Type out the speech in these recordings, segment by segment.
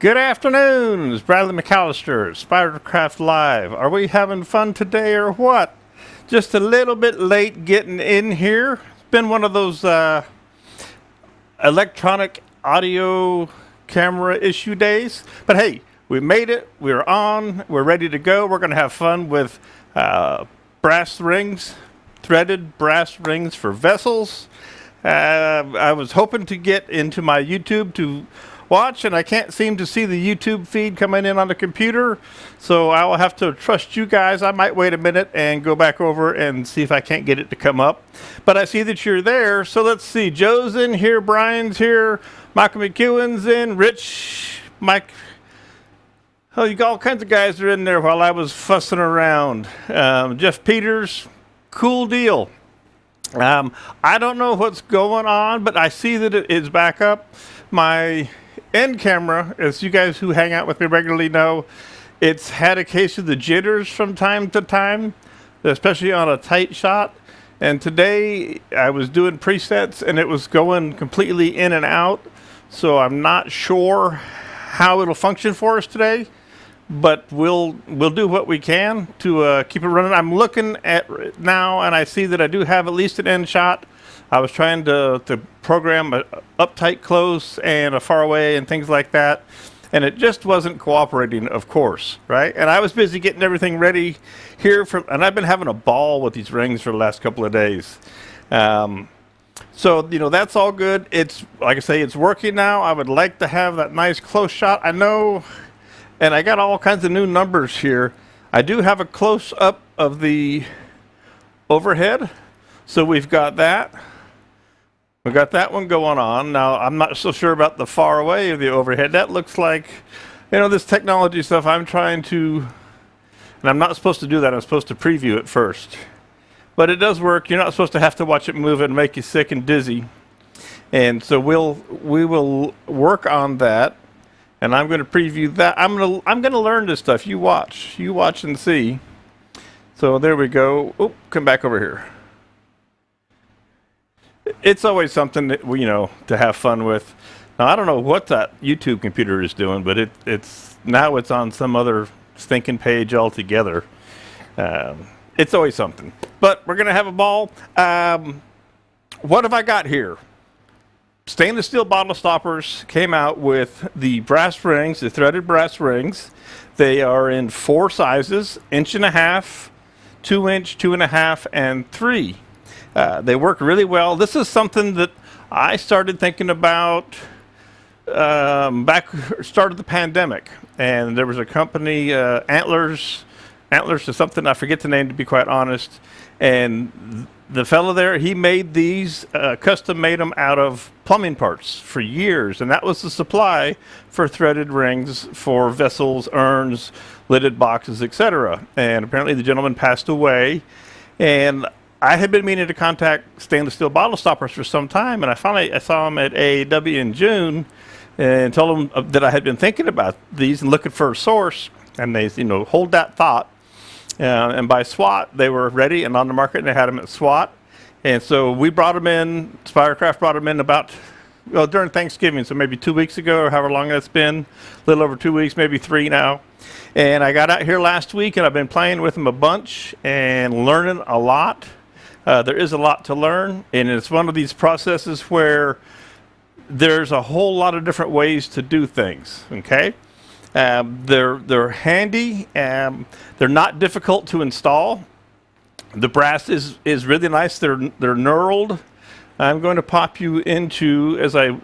Good afternoon, it's Bradley McAllister, Spidercraft Live. Are we having fun today or what? Just a little bit late getting in here. It's been one of those electronic audio camera issue days. But hey, we made it, we're on, we're ready to go. We're gonna have fun with brass rings, threaded brass rings for vessels. I was hoping to get into my YouTube to watch, and I can't seem to see the YouTube feed coming in on the computer, so I will have to trust you guys. I might wait a minute and go back over and see if I can't get it to come up. But I see that you're there, so let's see. Joe's in here, Brian's here, Michael McEwen's in, Rich, Mike. Oh, you got all kinds of guys are in there while I was fussing around. Jeff Peters, cool deal. I don't know what's going on, but I see that it is back up. My end camera, as you guys who hang out with me regularly know, it's had a case of the jitters from time to time, especially on a tight shot. And today I was doing presets and it was going completely in and out. So I'm not sure how it'll function for us today, but we'll do what we can to keep it running. I'm looking at now and I see that I do have at least an end shot. I was trying to program a uptight close and a far away and things like that, and it just wasn't cooperating, of course, right? And I was busy getting everything ready here and I've been having a ball with these rings for the last couple of days. So, you know, that's all good. It's, like I say, it's working now. I would like to have that nice close shot. I know, and I got all kinds of new numbers here. I do have a close up of the overhead, so we've got that. We got that one going on. Now, I'm not so sure about the far away of the overhead. That looks like, you know, this technology stuff I'm trying to, and I'm not supposed to do that. I'm supposed to preview it first. But it does work. You're not supposed to have to watch it move and make you sick and dizzy. And so we will work on that. And I'm going to preview that. I'm going to learn this stuff. You watch and see. So there we go. Oh, come back over here. It's always something that we, you know, to have fun with. Now, I don't know what that YouTube computer is doing, but it's now it's on some other stinking page altogether. It's always something. But we're going to have a ball. What have I got here? Stainless steel bottle stoppers came out with the brass rings, the threaded brass rings. They are in 4 sizes, 1.5 inch, 2 inch, 2.5, and 3. They work really well. This is something that I started thinking about start of the pandemic. And there was a company, Antlers is something, I forget the name to be quite honest. And the fellow there, he made these, custom made them out of plumbing parts for years. And that was the supply for threaded rings for vessels, urns, lidded boxes, etc. And apparently the gentleman passed away. And I had been meaning to contact Stainless Steel Bottle Stoppers for some time, and I saw him at AAW in June and told him that I had been thinking about these and looking for a source, and they, you know, hold that thought. And by SWAT, they were ready and on the market, and they had them at SWAT. And so we brought them in, Spidercraft brought them in about, well, during Thanksgiving, so maybe 2 weeks ago or however long that's been, a little over 2 weeks, maybe 3 now. And I got out here last week, and I've been playing with them a bunch and learning a lot. There is a lot to learn, and it's one of these processes where there's a whole lot of different ways to do things, okay? They're handy, they're not difficult to install. The brass is really nice. They're knurled. I'm going to pop you into, as I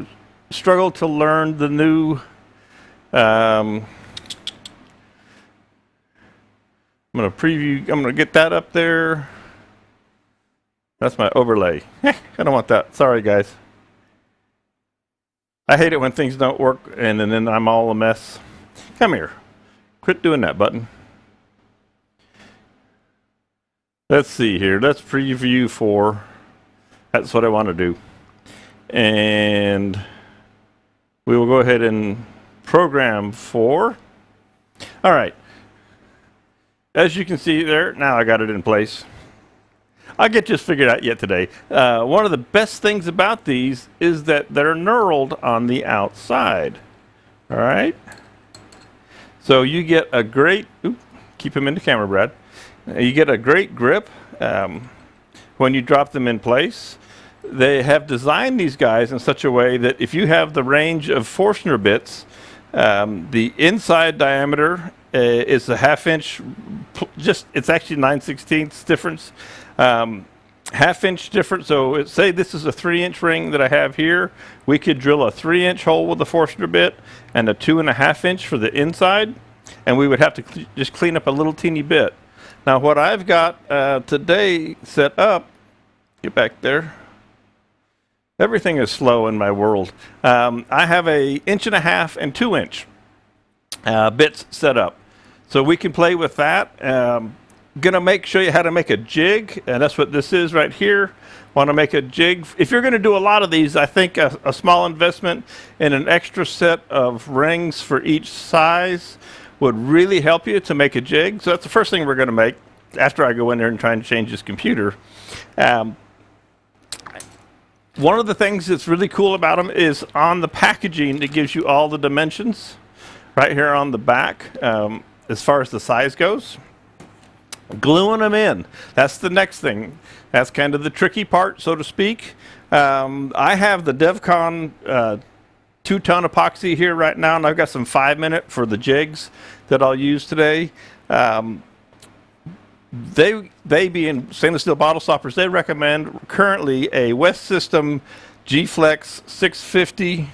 struggle to learn the new, I'm going to preview, I'm going to get that up there. That's my overlay. I don't want that. Sorry, guys. I hate it when things don't work and then I'm all a mess. Come here. Quit doing that button. Let's see here. Let's preview 4. That's what I want to do. And we will go ahead and program 4. All right. As you can see there, now I got it in place. I'll get this figured out yet today. One of the best things about these is that they're knurled on the outside. All right. So you get a great, keep them in the camera, Brad. You get a great grip when you drop them in place. They have designed these guys in such a way that if you have the range of Forstner bits, the inside diameter is a ½ inch, it's actually 9/16 difference. ½ inch difference. So say this is a 3-inch ring that I have here. We could drill a 3-inch hole with a Forstner bit and a 2.5-inch for the inside, and we would have to just clean up a little teeny bit. Now what I've got today set up, get back there. Everything is slow in my world. I have a 1.5 and 2-inch bits set up, so we can play with that. Gonna show you how to make a jig, and that's what this is right here. Want to make a jig. If you're going to do a lot of these, I think a small investment in an extra set of rings for each size would really help you to make a jig. So that's the first thing we're going to make after I go in there and try and change this computer. One of the things that's really cool about them is on the packaging, it gives you all the dimensions right here on the back as far as the size goes. Gluing them in, that's the next thing. That's kind of the tricky part, so to speak. I have the DevCon 2-ton epoxy here right now, and I've got some 5-minute for the jigs that I'll use today. They being stainless steel bottle stoppers, they recommend currently a West System G-Flex 650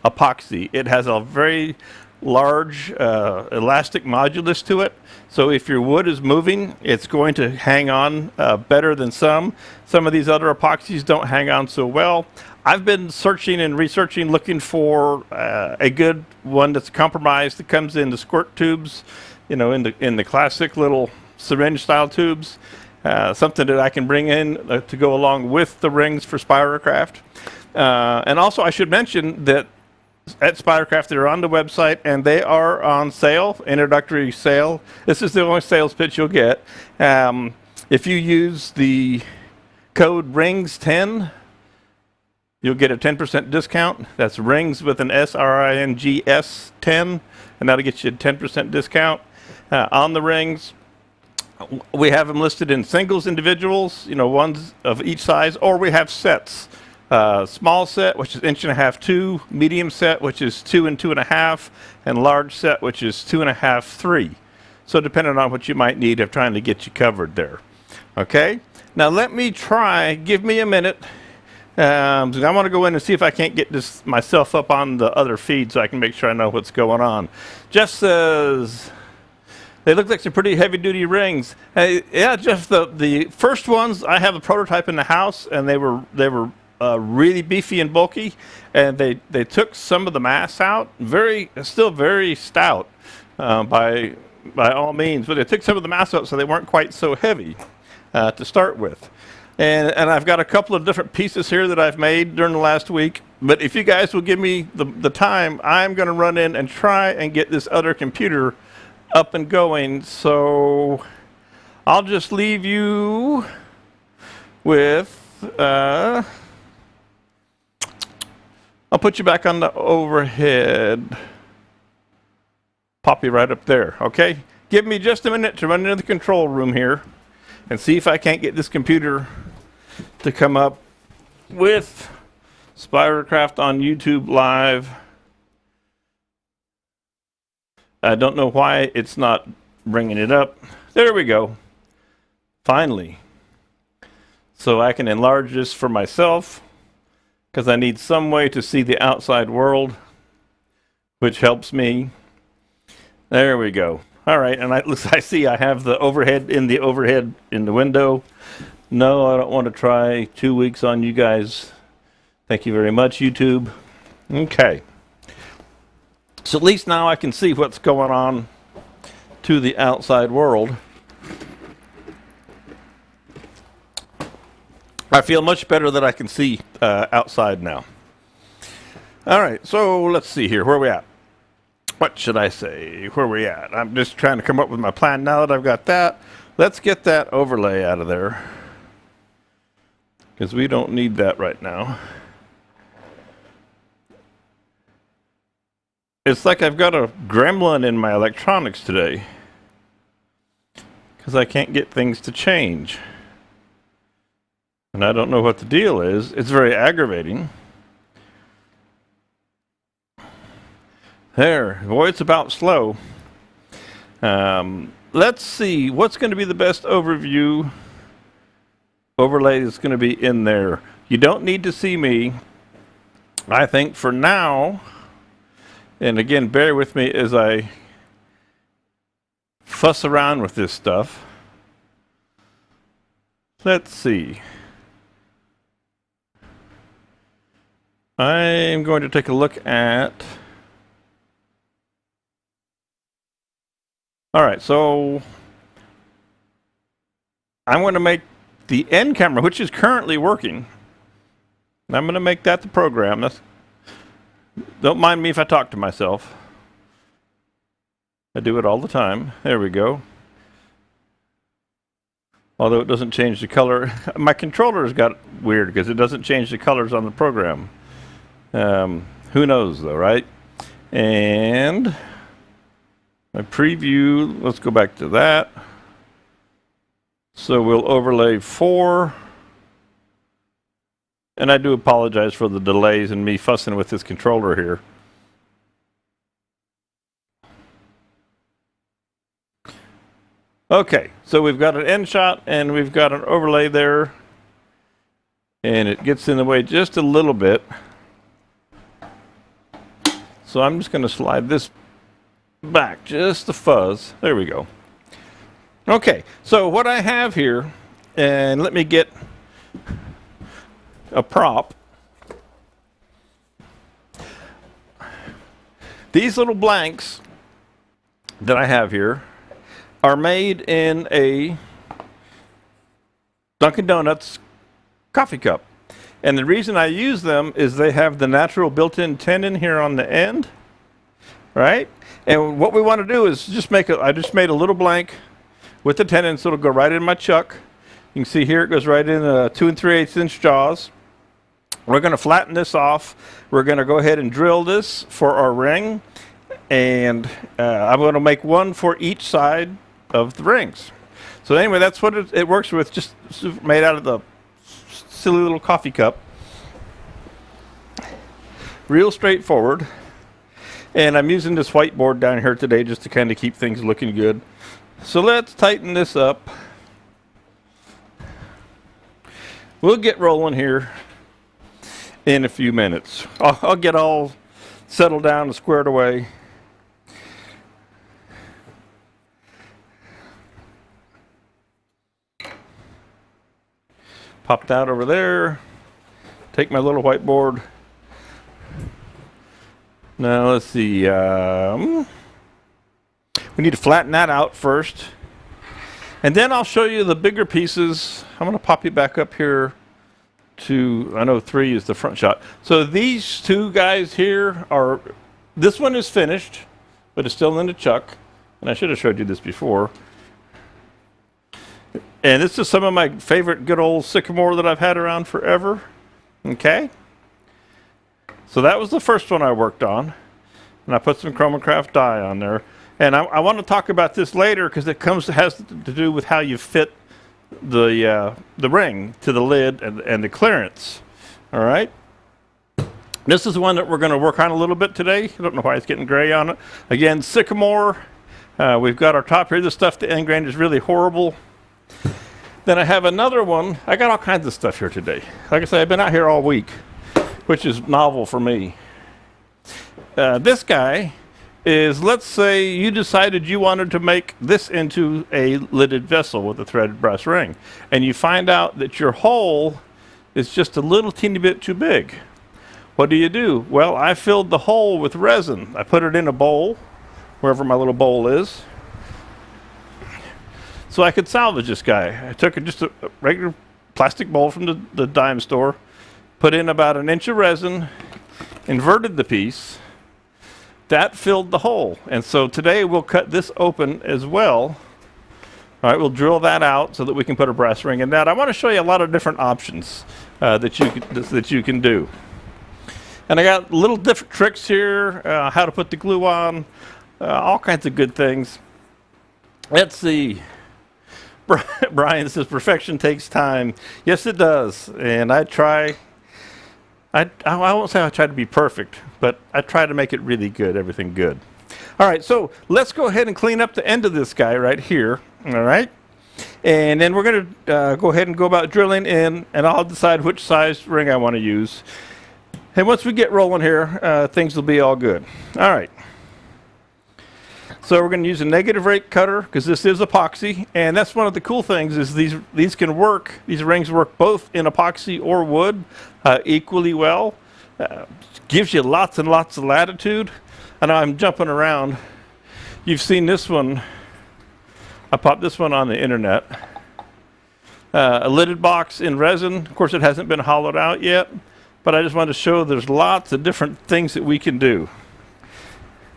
epoxy. It has a very large elastic modulus to it, so if your wood is moving, it's going to hang on better than some. Some of these other epoxies don't hang on so well. I've been searching and researching, looking for a good one that's compromised, that comes in the squirt tubes, you know, in the classic little syringe style tubes, something that I can bring in to go along with the rings for Spirocraft. And also I should mention that at Spirocraft, they're on the website and they are on sale, introductory sale. This is the only sales pitch you'll get. If you use the code RINGS10, you'll get a 10% discount. That's RINGS with an S, RINGS 10, and that'll get you a 10% discount on the rings. We have them listed in singles, individuals, you know, ones of each size, or we have sets. Small set, which is 1.5, 2, medium set, which is 2 and 2.5, and large set, which is 2.5, 3. So depending on what you might need, I'm trying to get you covered there. Okay, now let me try, give me a minute. I want to go in and see if I can't get this myself up on the other feed so I can make sure I know what's going on. Jeff says, they look like some pretty heavy-duty rings. Hey, yeah, Jeff, the first ones, I have a prototype in the house, and they were really beefy and bulky, and they took some of the mass out. Still very stout by all means, but they took some of the mass out so they weren't quite so heavy to start with. And I've got a couple of different pieces here that I've made during the last week. But if you guys will give me the time, I'm going to run in and try and get this other computer up and going. So I'll just leave you with. I'll put you back on the overhead. Pop you right up there, okay? Give me just a minute to run into the control room here and see if I can't get this computer to come up with Spirocraft on YouTube Live. I don't know why it's not bringing it up. There we go. Finally. So I can enlarge this for myself, because I need some way to see the outside world, which helps me. There we go. All right, and I see I have the overhead in the window. No, I don't want to try 2 weeks on you guys. Thank you very much, YouTube. Okay. So at least now I can see what's going on to the outside world. I feel much better that I can see outside now. All right, so let's see here. Where are we at? What should I say? Where are we at? I'm just trying to come up with my plan now that I've got that. Let's get that overlay out of there, because we don't need that right now. It's like I've got a gremlin in my electronics today, because I can't get things to change. And I don't know what the deal is. It's very aggravating. There, boy, it's about slow. Let's see, what's going to be the best overlay that's going to be in there. You don't need to see me. I think for now, and again, bear with me as I fuss around with this stuff. Let's see. I'm going to take a look at... All right, so I'm going to make the end camera, which is currently working. I'm going to make that the program. Don't mind me if I talk to myself. I do it all the time. There we go. Although it doesn't change the color. My controller's got weird because it doesn't change the colors on the program. Who knows though, right? And my preview, let's go back to that. So we'll overlay 4. And I do apologize for the delays and me fussing with this controller here. Okay, so we've got an end shot and we've got an overlay there. And it gets in the way just a little bit. So I'm just going to slide this back just a fuzz. There we go. Okay, so what I have here, and let me get a prop. These little blanks that I have here are made in a Dunkin' Donuts coffee cup. And the reason I use them is they have the natural built-in tenon here on the end, right? And what we want to do is just I just made a little blank with the tenon, so it'll go right in my chuck. You can see here it goes right in 2 3/8 inch jaws. We're going to flatten this off. We're going to go ahead and drill this for our ring. And I'm going to make one for each side of the rings. So anyway, that's what it works with, just made out of the silly little coffee cup. Real straightforward. And I'm using this whiteboard down here today just to kind of keep things looking good. So let's tighten this up. We'll get rolling here in a few minutes. I'll get all settled down and squared away. Pop that over there. Take my little whiteboard. Now let's see. We need to flatten that out first. And then I'll show you the bigger pieces. I'm going to pop you back up here to, I know 3 is the front shot. So these 2 guys here are, this one is finished, but it's still in the chuck. And I should have showed you this before. And this is some of my favorite good old sycamore that I've had around forever. Okay. So that was the first one I worked on. And I put some Chromacraft dye on there. And I want to talk about this later because it has to do with how you fit the ring to the lid and the clearance. All right. This is one that we're going to work on a little bit today. I don't know why it's getting gray on it. Again, sycamore. We've got our top here. The stuff to end grain is really horrible. Then I have another one. I got all kinds of stuff here today. Like I said, I've been out here all week, which is novel for me. This guy is, let's say you decided you wanted to make this into a lidded vessel with a threaded brass ring, and you find out that your hole is just a little teeny bit too big. What do? Well, I filled the hole with resin. I put it in a bowl, wherever my little bowl is, so I could salvage this guy. I took just a regular plastic bowl from the dime store, put in about 1 inch of resin, inverted the piece. That filled the hole. And so today we'll cut this open as well. All right, we'll drill that out so that we can put a brass ring in that. I want to show you a lot of different options that you can do. And I got little different tricks here, how to put the glue on, all kinds of good things. Let's see. Brian says perfection takes time. Yes, it does. And I try. I won't say I try to be perfect, but I try to make it really good, everything good. All right, so let's go ahead and clean up the end of this guy right here. All right. And then we're going to go ahead and go about drilling in, and I'll decide which size ring I want to use. And once we get rolling here, things will be all good. All right. So we're going to use a negative rate cutter because this is epoxy, and that's one of the cool things is these can work. These rings work both in epoxy or wood equally well. Gives you lots and lots of latitude. I know I'm jumping around. You've seen this one. I popped this one on the internet. A lidded box in resin. Of course, it hasn't been hollowed out yet, but I just wanted to show there's lots of different things that we can do.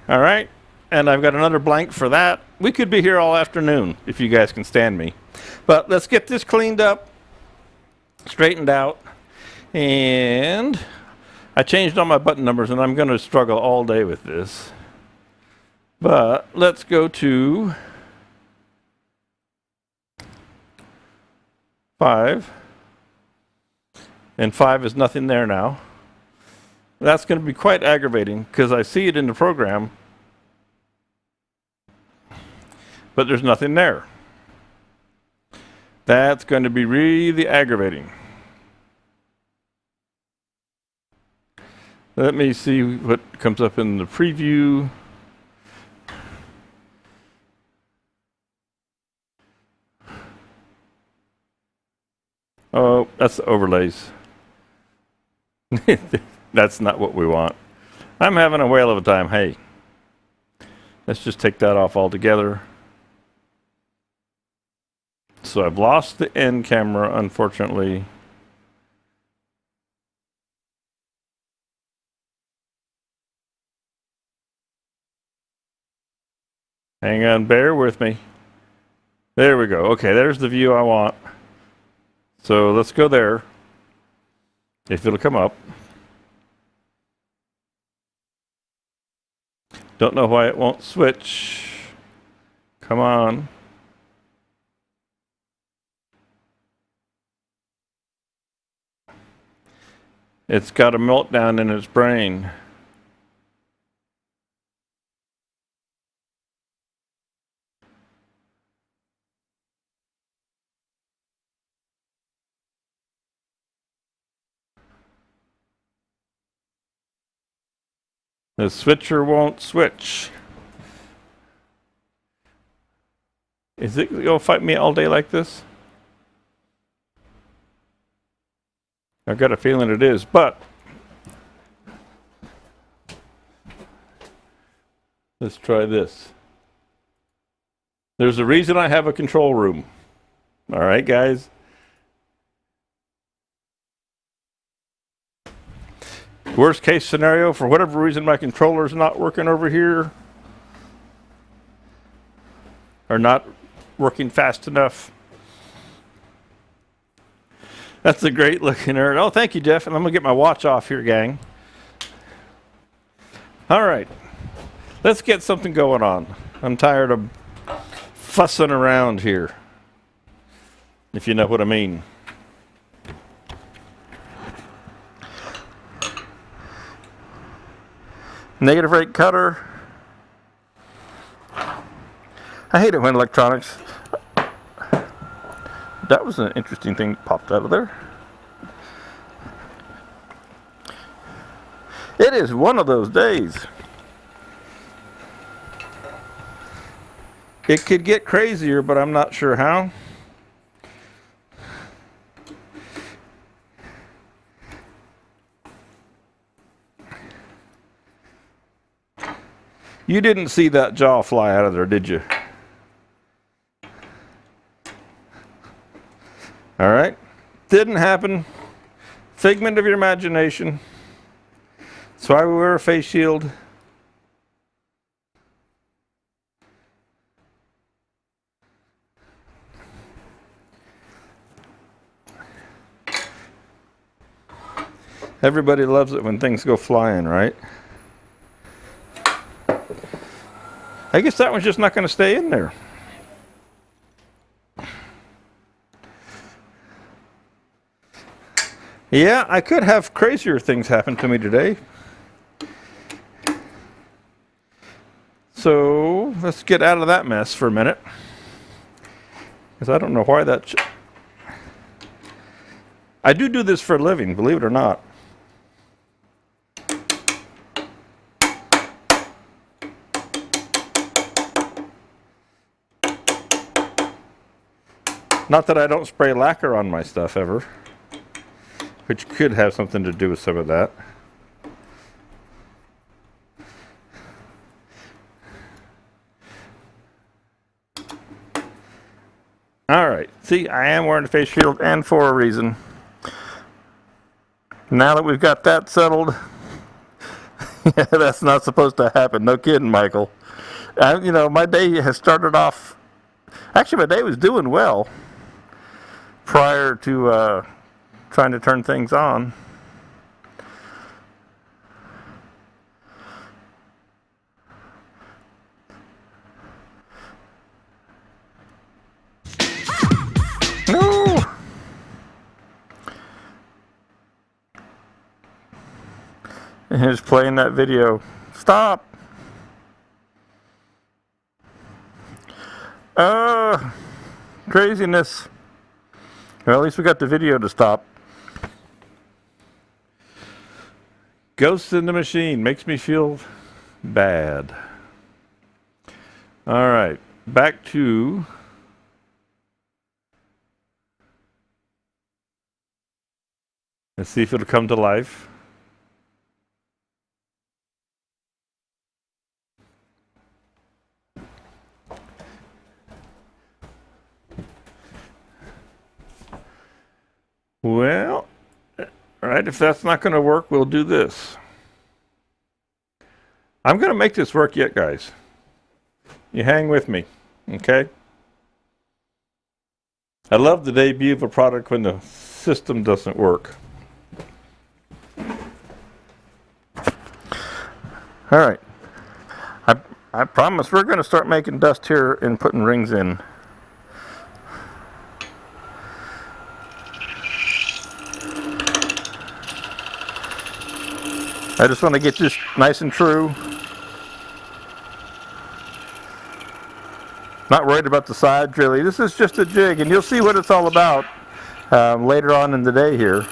All right. And I've got another blank for that. We could be here all afternoon if you guys can stand me. But let's get this cleaned up, straightened out. And I changed all my button numbers, and I'm going to struggle all day with this. But let's go to 5. And 5 is nothing there now. That's going to be quite aggravating because I see it in the program, but there's nothing there. That's going to be really aggravating. Let me see what comes up in the preview. Oh, that's the overlays. That's not what we want. I'm having a whale of a time. Hey, let's just take that off altogether. So I've lost the end camera, unfortunately. Hang on, bear with me. There we go. Okay, there's the view I want. So let's go there, if it'll come up. Don't know why it won't switch. Come on. It's got a meltdown in its brain. The switcher won't switch. Is it going to fight me all day like this? I've got a feeling it is, but let's try this. There's a reason I have a control room. All right, guys. Worst case scenario, for whatever reason my controller's not working over here, or not working fast enough. That's a great looking nerd. Oh, thank you, Jeff. And I'm going to get my watch off here, gang. All right. Let's get something going on. I'm tired of fussing around here, if you know what I mean. Negative rate cutter. I hate it when electronics. That was an interesting thing that popped out of there. It is one of those days. It could get crazier, but I'm not sure how. You didn't see that jaw fly out of there, did you? All right. Didn't happen. Figment of your imagination. That's why we wear a face shield. Everybody loves it when things go flying, right? I guess that one's just not going to stay in there. Yeah, I could have crazier things happen to me today. So let's get out of that mess for a minute. Because I don't know why that... I do this for a living, believe it or not. Not that I don't spray lacquer on my stuff ever, which could have something to do with some of that. All right, see, I am wearing a face shield, and for a reason. Now that we've got that settled, yeah, that's not supposed to happen. No kidding, Michael. You know, my day has started off, actually my day was doing well prior to trying to turn things on. No! And he's playing that video. Stop! Craziness. Well, at least we got the video to stop. Ghosts in the machine makes me feel bad. All right, back to let's see if it'll come to life. Well, all right, if that's not going to work, we'll do this. I'm going to make this work yet, guys. You hang with me, okay? I love the debut of a product when the system doesn't work. All right. I promise we're going to start making dust here and putting rings in. I just want to get this nice and true. Not worried about the sides really. This is just a jig, and you'll see what it's all about later on in the day here.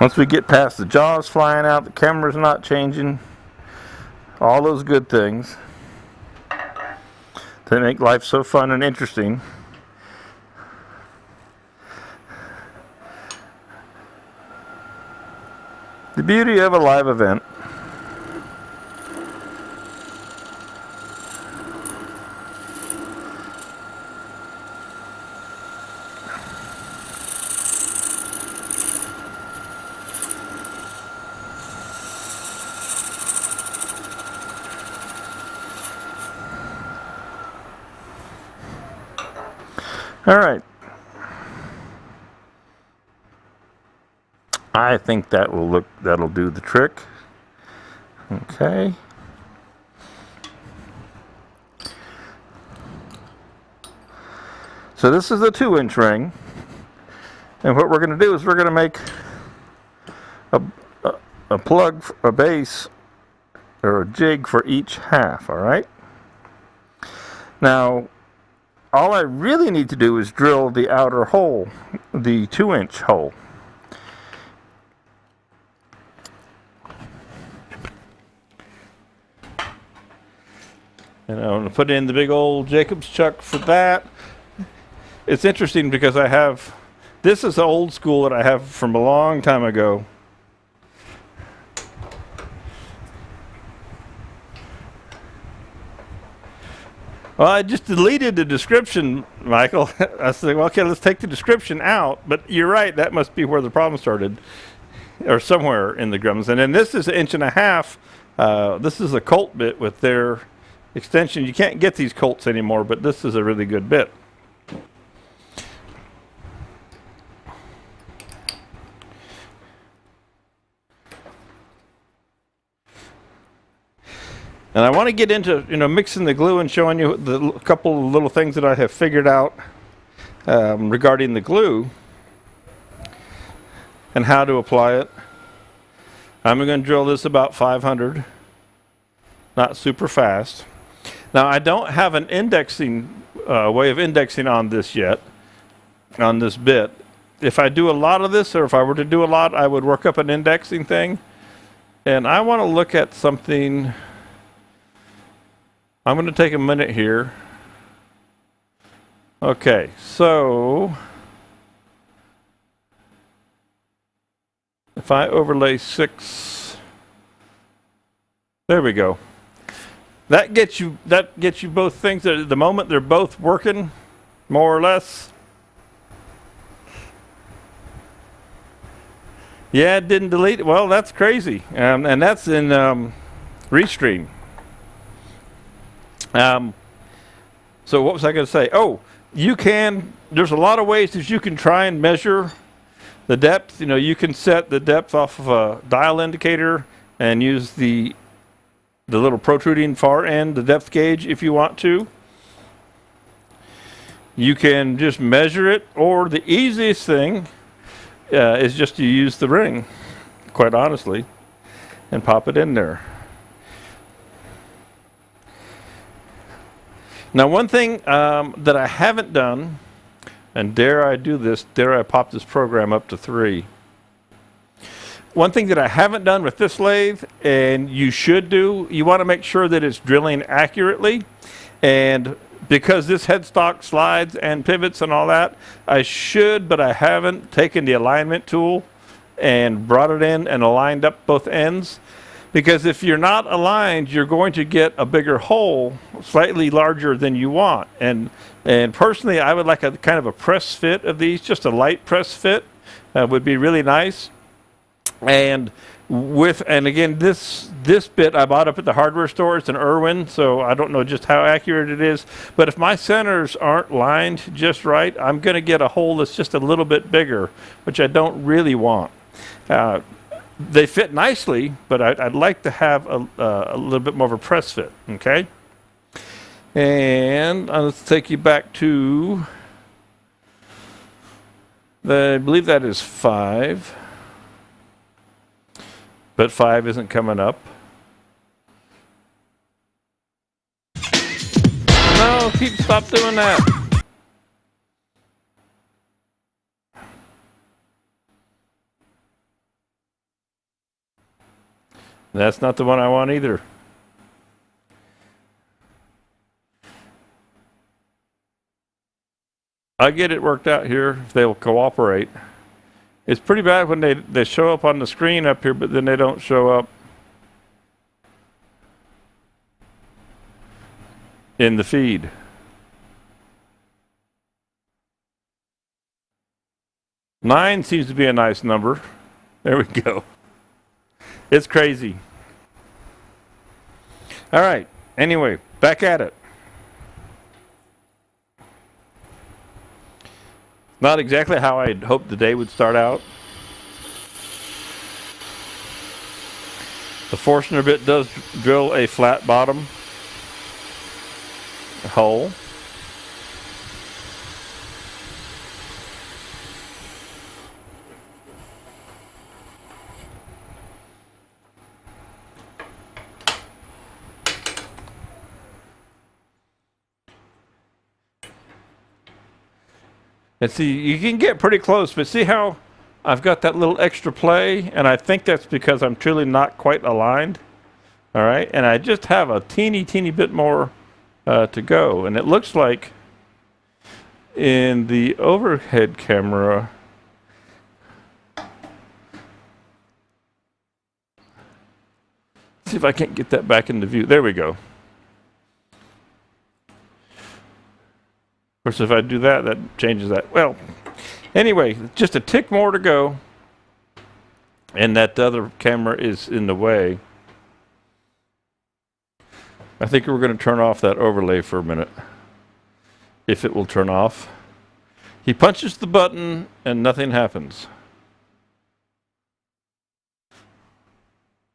Once we get past the jaws flying out, the camera's not changing, all those good things that make life so fun and interesting. The beauty of a live event. All right. I think that'll do the trick. Okay. So this is a 2-inch ring. And what we're going to do is we're going to make a plug, a base, or a jig for each half, all right? Now, all I really need to do is drill the outer hole, the 2-inch hole. And I'm going to put in the big old Jacob's chuck for that. It's interesting because this is old school that I have from a long time ago. Well, I just deleted the description, Michael. I said, well, okay, let's take the description out. But you're right, that must be where the problem started. or somewhere in the gremlins. And then this is 1.5 inches. This is a Colt bit with their extension. You can't get these Colts anymore, but this is a really good bit. And I want to get into, mixing the glue and showing you a couple of little things that I have figured out regarding the glue and how to apply it. I'm going to drill this about 500, not super fast. Now I don't have an indexing way of indexing on this yet, on this bit. If I do a lot of this, or if I were to do a lot, I would work up an indexing thing. And I want to look at something. I'm going to take a minute here. Okay, so if I overlay 6, there we go. That gets you both things that at the moment they're both working, more or less. Yeah, it didn't delete it. Well, that's crazy, and that's in Restream. So what was I going to say? Oh, there's a lot of ways that you can try and measure the depth. You can set the depth off of a dial indicator and use the little protruding far end, the depth gauge, if you want to. You can just measure it, or the easiest thing is just to use the ring, quite honestly, and pop it in there. Now, one thing that I haven't done, and dare I do this, dare I pop this program up to 3. One thing that I haven't done with this lathe, and you should do, you want to make sure that it's drilling accurately. And because this headstock slides and pivots and all that, I should, but I haven't, taken the alignment tool and brought it in and aligned up both ends. Because if you're not aligned, you're going to get a bigger hole, slightly larger than you want. And personally, I would like a kind of a press fit of these, just a light press fit would be really nice. And again, this bit I bought up at the hardware store. It's an Irwin, so I don't know just how accurate it is. But if my centers aren't lined just right, I'm going to get a hole that's just a little bit bigger, which I don't really want. They fit nicely, but I'd like to have a little bit more of a press fit, okay? And let's take you back to, I believe that is 5. But 5 isn't coming up. No, stop doing that. That's not the one I want either. I get it worked out here if they'll cooperate. It's pretty bad when they show up on the screen up here, but then they don't show up in the feed. Nine seems to be a nice number. There we go. It's crazy. All right. Anyway, back at it. Not exactly how I'd hoped the day would start out. The Forstner bit does drill a flat bottom hole. And see, you can get pretty close, but see how I've got that little extra play? And I think that's because I'm truly not quite aligned. All right, and I just have a teeny bit more to go. And it looks like in the overhead camera, see if I can't get that back into view. There we go. Of course, if I do that, that changes that. Well, anyway, just a tick more to go. and that other camera is in the way. I think we're going to turn off that overlay for a minute, if it will turn off. He punches the button and nothing happens.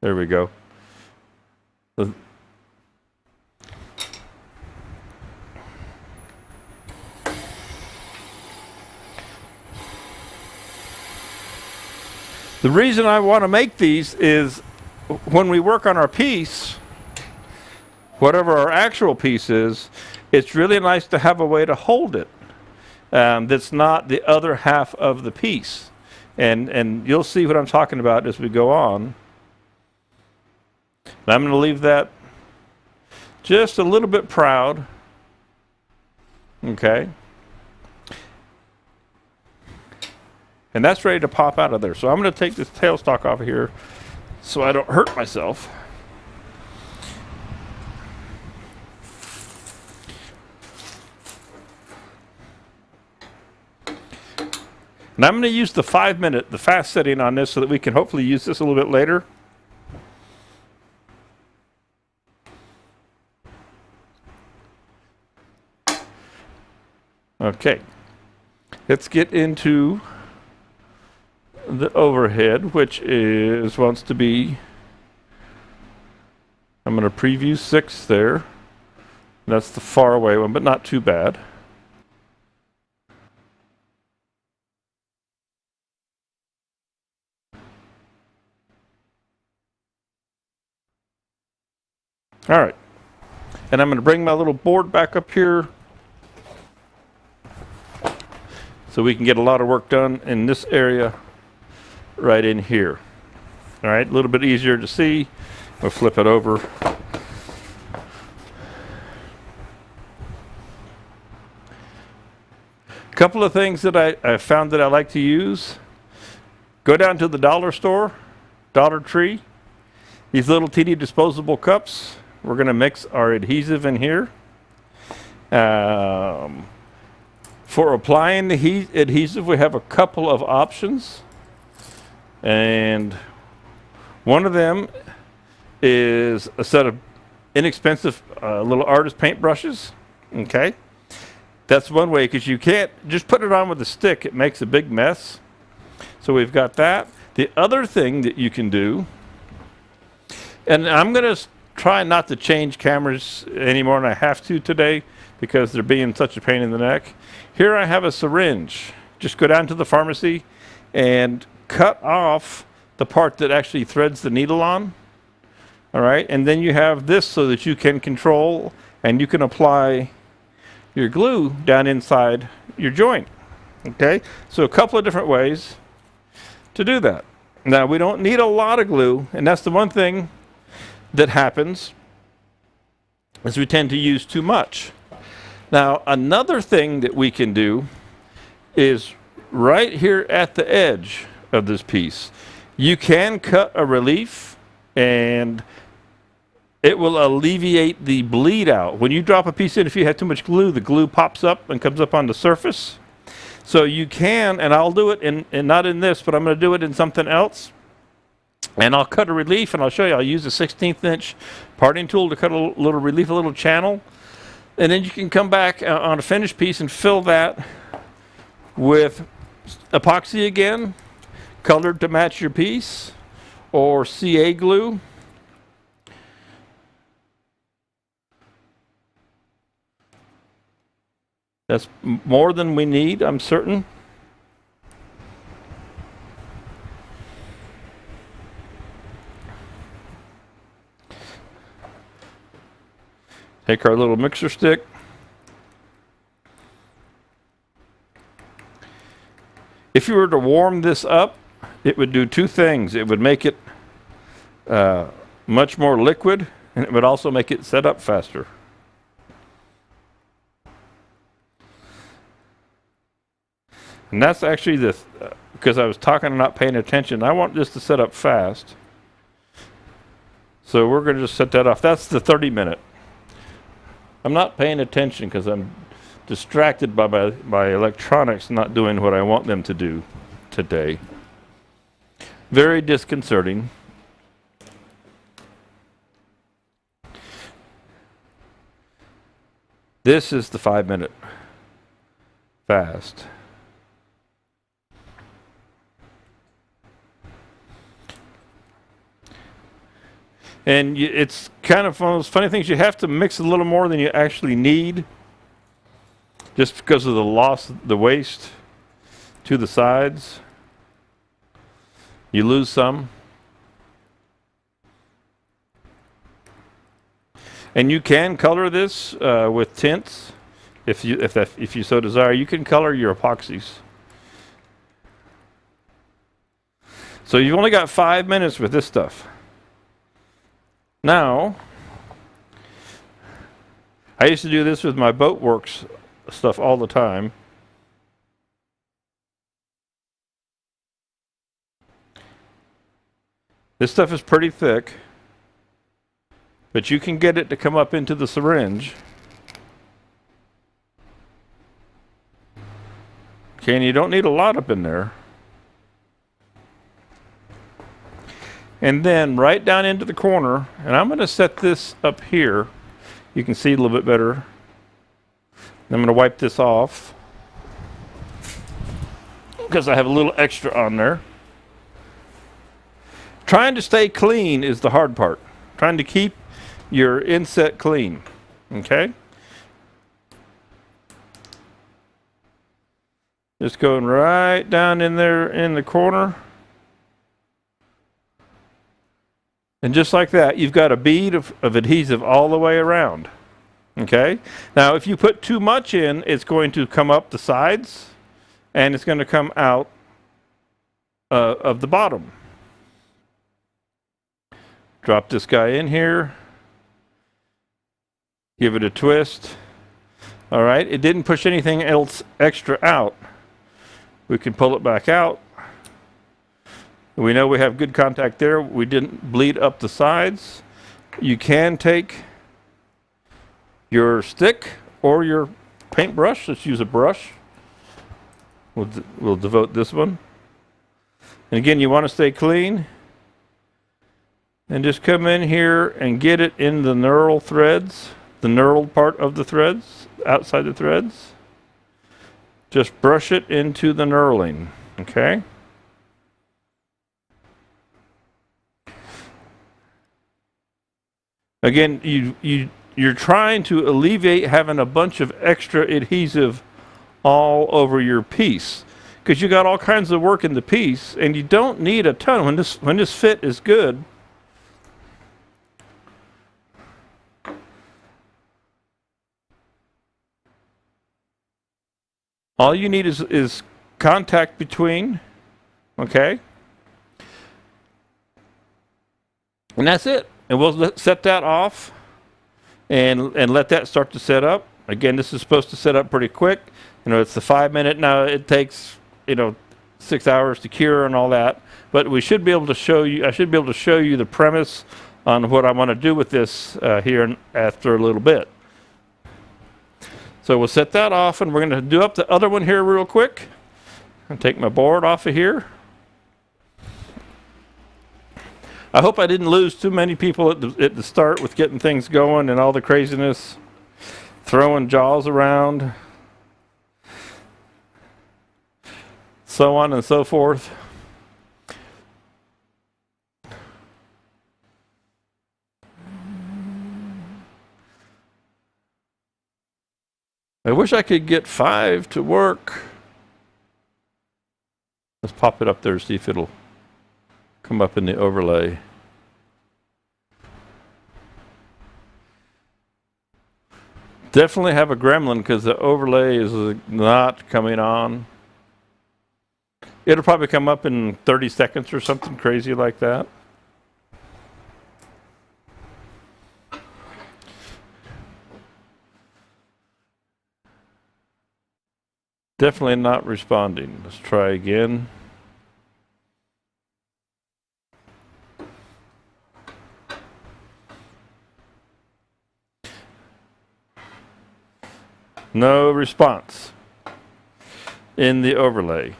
There we go. The reason I want to make these is when we work on our piece, whatever our actual piece is, it's really nice to have a way to hold it that's not the other half of the piece. And you'll see what I'm talking about as we go on. And I'm going to leave that just a little bit proud. Okay. And that's ready to pop out of there. So I'm going to take this tailstock off of here so I don't hurt myself. And I'm going to use the 5-minute, the fast setting on this so that we can hopefully use this a little bit later. Okay. Let's get into the overhead, which wants to be, I'm going to preview 6 there. That's the far away one, but not too bad. All right. And I'm going to bring my little board back up here so we can get a lot of work done in this area right in here. All right, a little bit easier to see. We'll flip it over. A couple of things that I found that I like to use. Go down to the dollar store, Dollar Tree. These little teeny disposable cups. We're going to mix our adhesive in here. For applying the adhesive, we have a couple of options. And one of them is a set of inexpensive little artist paint brushes. Okay. That's one way, because you can't just put it on with a stick. It makes a big mess. So we've got that. The other thing that you can do, and I'm going to try not to change cameras any more than I have to today because they're being such a pain in the neck. Here I have a syringe. Just go down to the pharmacy and cut off the part that actually threads the needle on. All right, and then you have this so that you can control and you can apply your glue down inside your joint. Okay, so a couple of different ways to do that. Now, we don't need a lot of glue, and that's the one thing that happens is we tend to use too much. Now, another thing that we can do is right here at the edge of this piece, you can cut a relief and it will alleviate the bleed out. When you drop a piece in, if you have too much glue, the glue pops up and comes up on the surface. So you can, and I'll do it in not in this, but I'm going to do it in something else. And I'll cut a relief, and I'll show you. I'll use a 16th inch parting tool to cut a little relief, a little channel. And then you can come back on a finished piece and fill that with epoxy again, colored to match your piece, or CA glue. That's more than we need, I'm certain. Take our little mixer stick. If you were to warm this up, it would do two things. It would make it much more liquid, and it would also make it set up faster. And that's actually because I was talking and not paying attention. I want this to set up fast. So we're going to just set that off. That's the 30-minute. I'm not paying attention because I'm distracted by my electronics not doing what I want them to do today. Very disconcerting. This is the 5-minute fast. And it's kind of one of those funny things. You have to mix a little more than you actually need, just because of the loss, the waste to the sides. You lose some. And you can color this with tints, if you so desire. You can color your epoxies. So you've only got 5 minutes with this stuff. Now, I used to do this with my Boatworks stuff all the time. This stuff is pretty thick, but you can get it to come up into the syringe. Okay, and you don't need a lot up in there. And then right down into the corner, and I'm going to set this up here. You can see a little bit better. I'm going to wipe this off because I have a little extra on there. Trying to stay clean is the hard part. Trying to keep your inset clean. Okay? Just going right down in there in the corner. And just like that, you've got a bead of adhesive all the way around. Okay? Now, if you put too much in, it's going to come up the sides, and it's going to come out of the bottom. Drop this guy in here. Give it a twist. All right? It didn't push anything else extra out. We can pull it back out. We know we have good contact there. We didn't bleed up the sides. You can take your stick or your paintbrush. Let's use a brush. We'll devote this one. And again, you want to stay clean. And just come in here and get it in the knurl threads, the knurled part of the threads, outside the threads. Just brush it into the knurling, okay? Again, you're trying to alleviate having a bunch of extra adhesive all over your piece, because you got all kinds of work in the piece, and you don't need a ton. When this fit is good, all you need is contact between, okay? And that's it. And we'll set that off and let that start to set up. Again, this is supposed to set up pretty quick. You know, it's the 5-minute. Now it takes, 6 hours to cure and all that. But we should be able to show you, I should be able to show you the premise on what I want to do with this here after a little bit. So we'll set that off, and we're going to do up the other one here real quick. I'll take my board off of here. I hope I didn't lose too many people at the start with getting things going and all the craziness, throwing jaws around, so on and so forth. I wish I could get 5 to work. Let's pop it up there, see if it'll come up in the overlay. Definitely have a gremlin because the overlay is not coming on. It'll probably come up in 30 seconds or something crazy like that. Definitely not responding. Let's try again. No response in the overlay.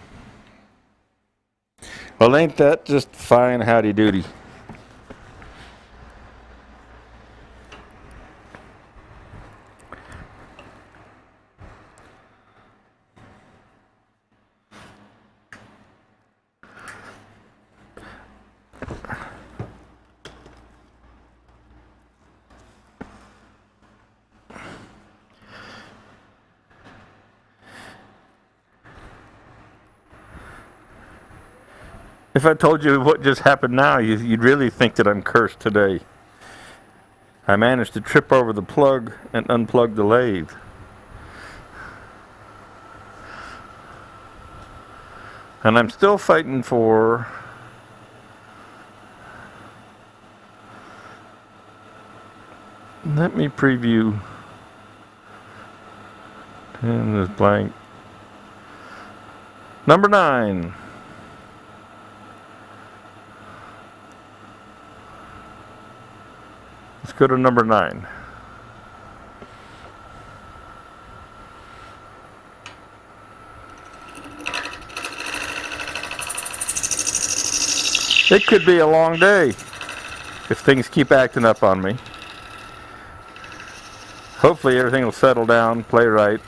Well, ain't that just fine howdy doody? If I told you what just happened now, you'd really think that I'm cursed today. I managed to trip over the plug and unplug the lathe. And I'm still fighting for let me preview. And this blank. Number 9. Let's go to number 9. It could be a long day if things keep acting up on me. Hopefully everything will settle down, play right.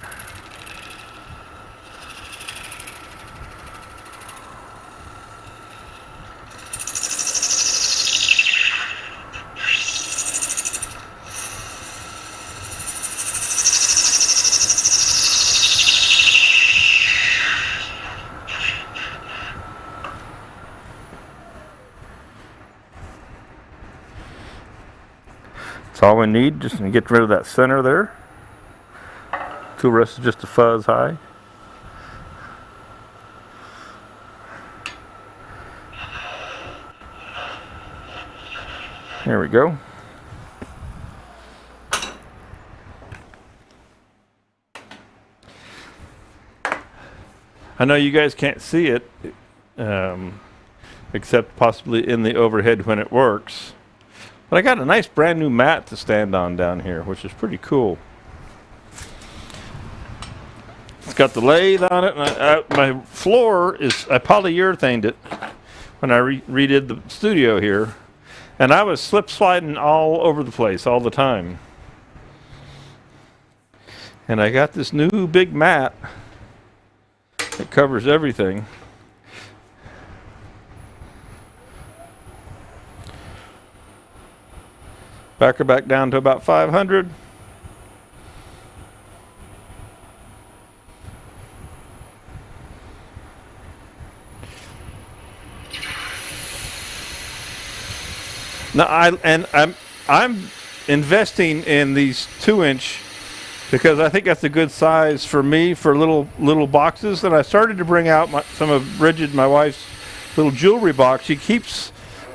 That's all we need, just to get rid of that center there. Tool rest is just a fuzz high. There we go. I know you guys can't see it, except possibly in the overhead when it works. But I got a nice brand new mat to stand on down here, which is pretty cool. It's got the lathe on it, and my floor is, I polyurethaned it when I redid the studio here. And I was slip sliding all over the place all the time. And I got this new big mat that covers everything. Back her back down to about 500. Now I'm investing in these 2-inch because I think that's a good size for me for little boxes. And I started to bring out some of Bridget, my wife's little jewelry box. She keeps,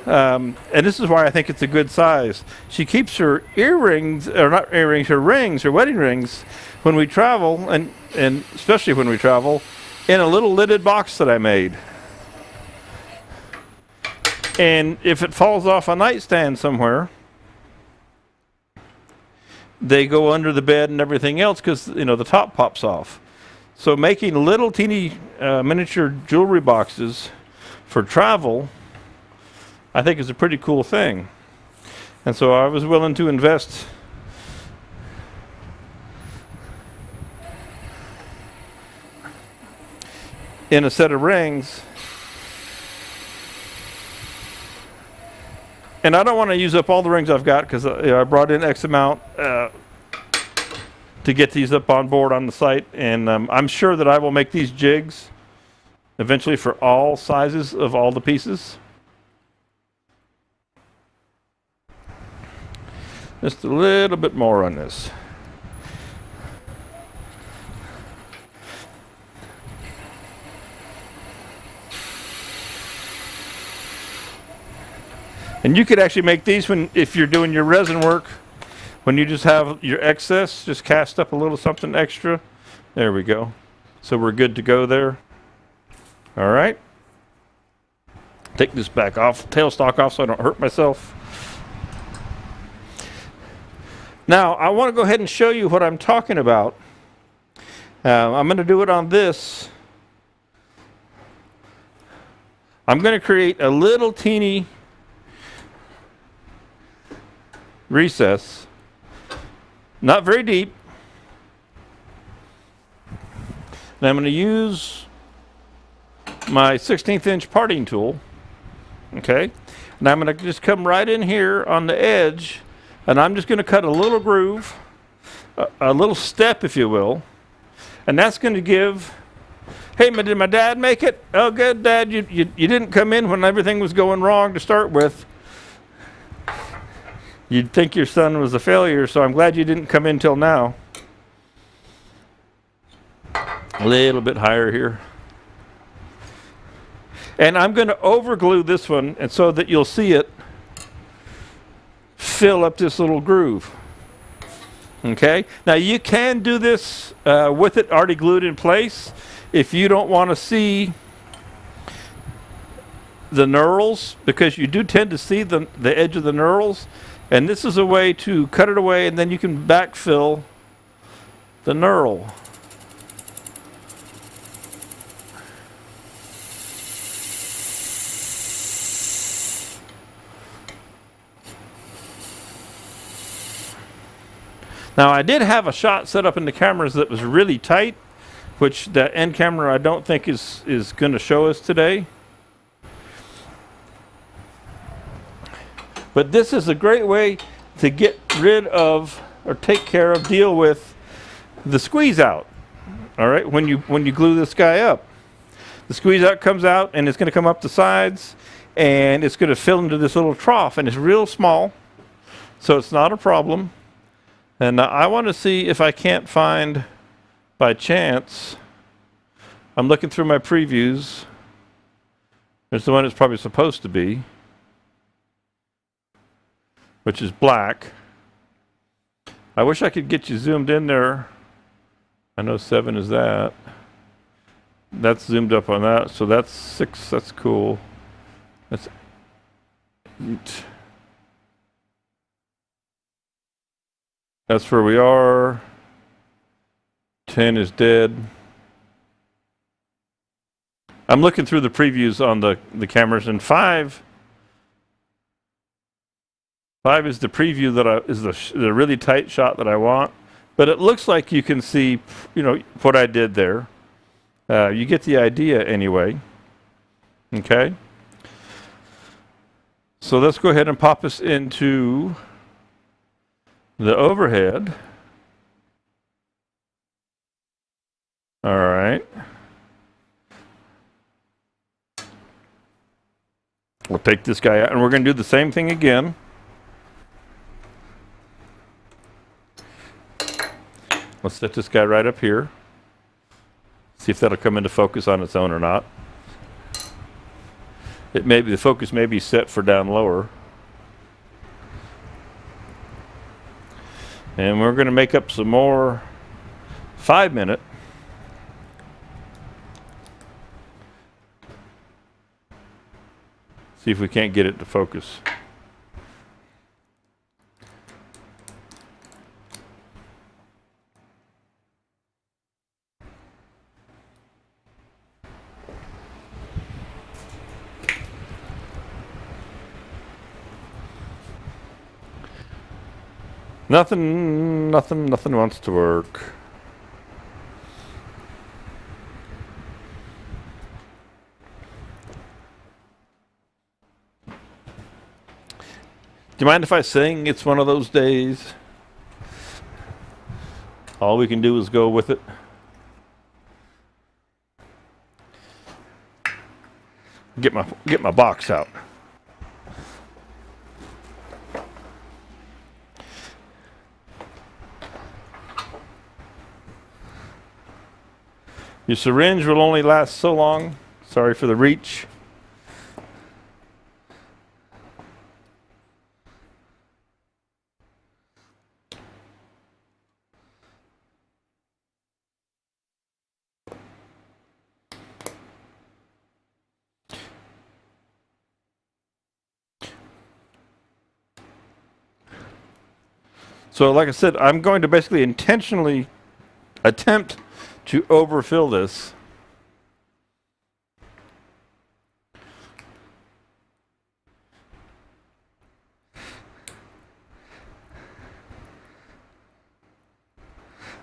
and this is why I think it's a good size. She keeps her earrings, or not earrings, her rings, her wedding rings, when we travel, and especially when we travel, in a little lidded box that I made. And if it falls off a nightstand somewhere, they go under the bed and everything else because, you know, the top pops off. So making little teeny miniature jewelry boxes for travel, I think is a pretty cool thing. And so I was willing to invest in a set of rings. And I don't want to use up all the rings I've got because I brought in X amount to get these up on board on the site. And I'm sure that I will make these jigs eventually for all sizes of all the pieces. Just a little bit more on this. And you could actually make these if you're doing your resin work, when you just have your excess, just cast up a little something extra. There we go. So we're good to go there. All right. Take this back off, tailstock off so I don't hurt myself. Now, I want to go ahead and show you what I'm talking about. I'm going to do it on this. I'm going to create a little teeny recess, not very deep. And I'm going to use my 16th inch parting tool, okay? And I'm going to just come right in here on the edge, and I'm just going to cut a little groove, a little step, if you will. And that's going to give, hey, did my dad make it? Oh, good, Dad, you didn't come in when everything was going wrong to start with. You'd think your son was a failure, so I'm glad you didn't come in till now. A little bit higher here. And I'm going to overglue this one, and so that you'll see it fill up this little groove. Okay? Now you can do this with it already glued in place if you don't want to see the knurls, because you do tend to see the edge of the knurls. And this is a way to cut it away, and then you can backfill the knurl. Now I did have a shot set up in the cameras that was really tight, which the end camera I don't think is going to show us today. But this is a great way to get rid of, or take care of, deal with the squeeze out. All right, when you glue this guy up, the squeeze out comes out, and it's going to come up the sides, and it's going to fill into this little trough, and it's real small, so it's not a problem. And I want to see if I can't find, by chance, I'm looking through my previews. There's the one it's probably supposed to be, which is black. I wish I could get you zoomed in there. I know 7 is that. That's zoomed up on that, so that's 6. That's cool. That's 8. That's where we are. 10 is dead. I'm looking through the previews on the cameras, and 5 is the preview that is the really tight shot that I want. But it looks like you can see, what I did there. You get the idea anyway. Okay. So let's go ahead and pop us into the overhead. All right. We'll take this guy out, and we're going to do the same thing again. Let's set this guy right up here. See if that'll come into focus on its own or not. The focus may be set for down lower. And we're going to make up some more 5-minute. See if we can't get it to focus. Nothing wants to work. Do you mind if I sing It's One of Those Days? All we can do is go with it. Get my box out. Your syringe will only last so long. Sorry for the reach. So like I said, I'm going to basically intentionally attempt to overfill this.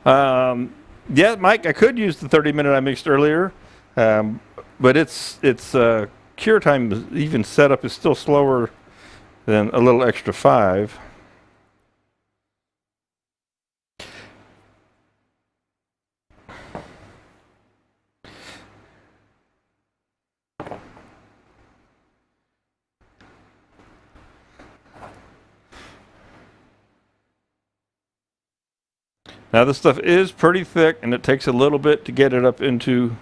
Yeah, Mike, I could use the 30-minute I mixed earlier, but its cure time is even setup is still slower than a little extra 5. Now this stuff is pretty thick, and it takes a little bit to get it up into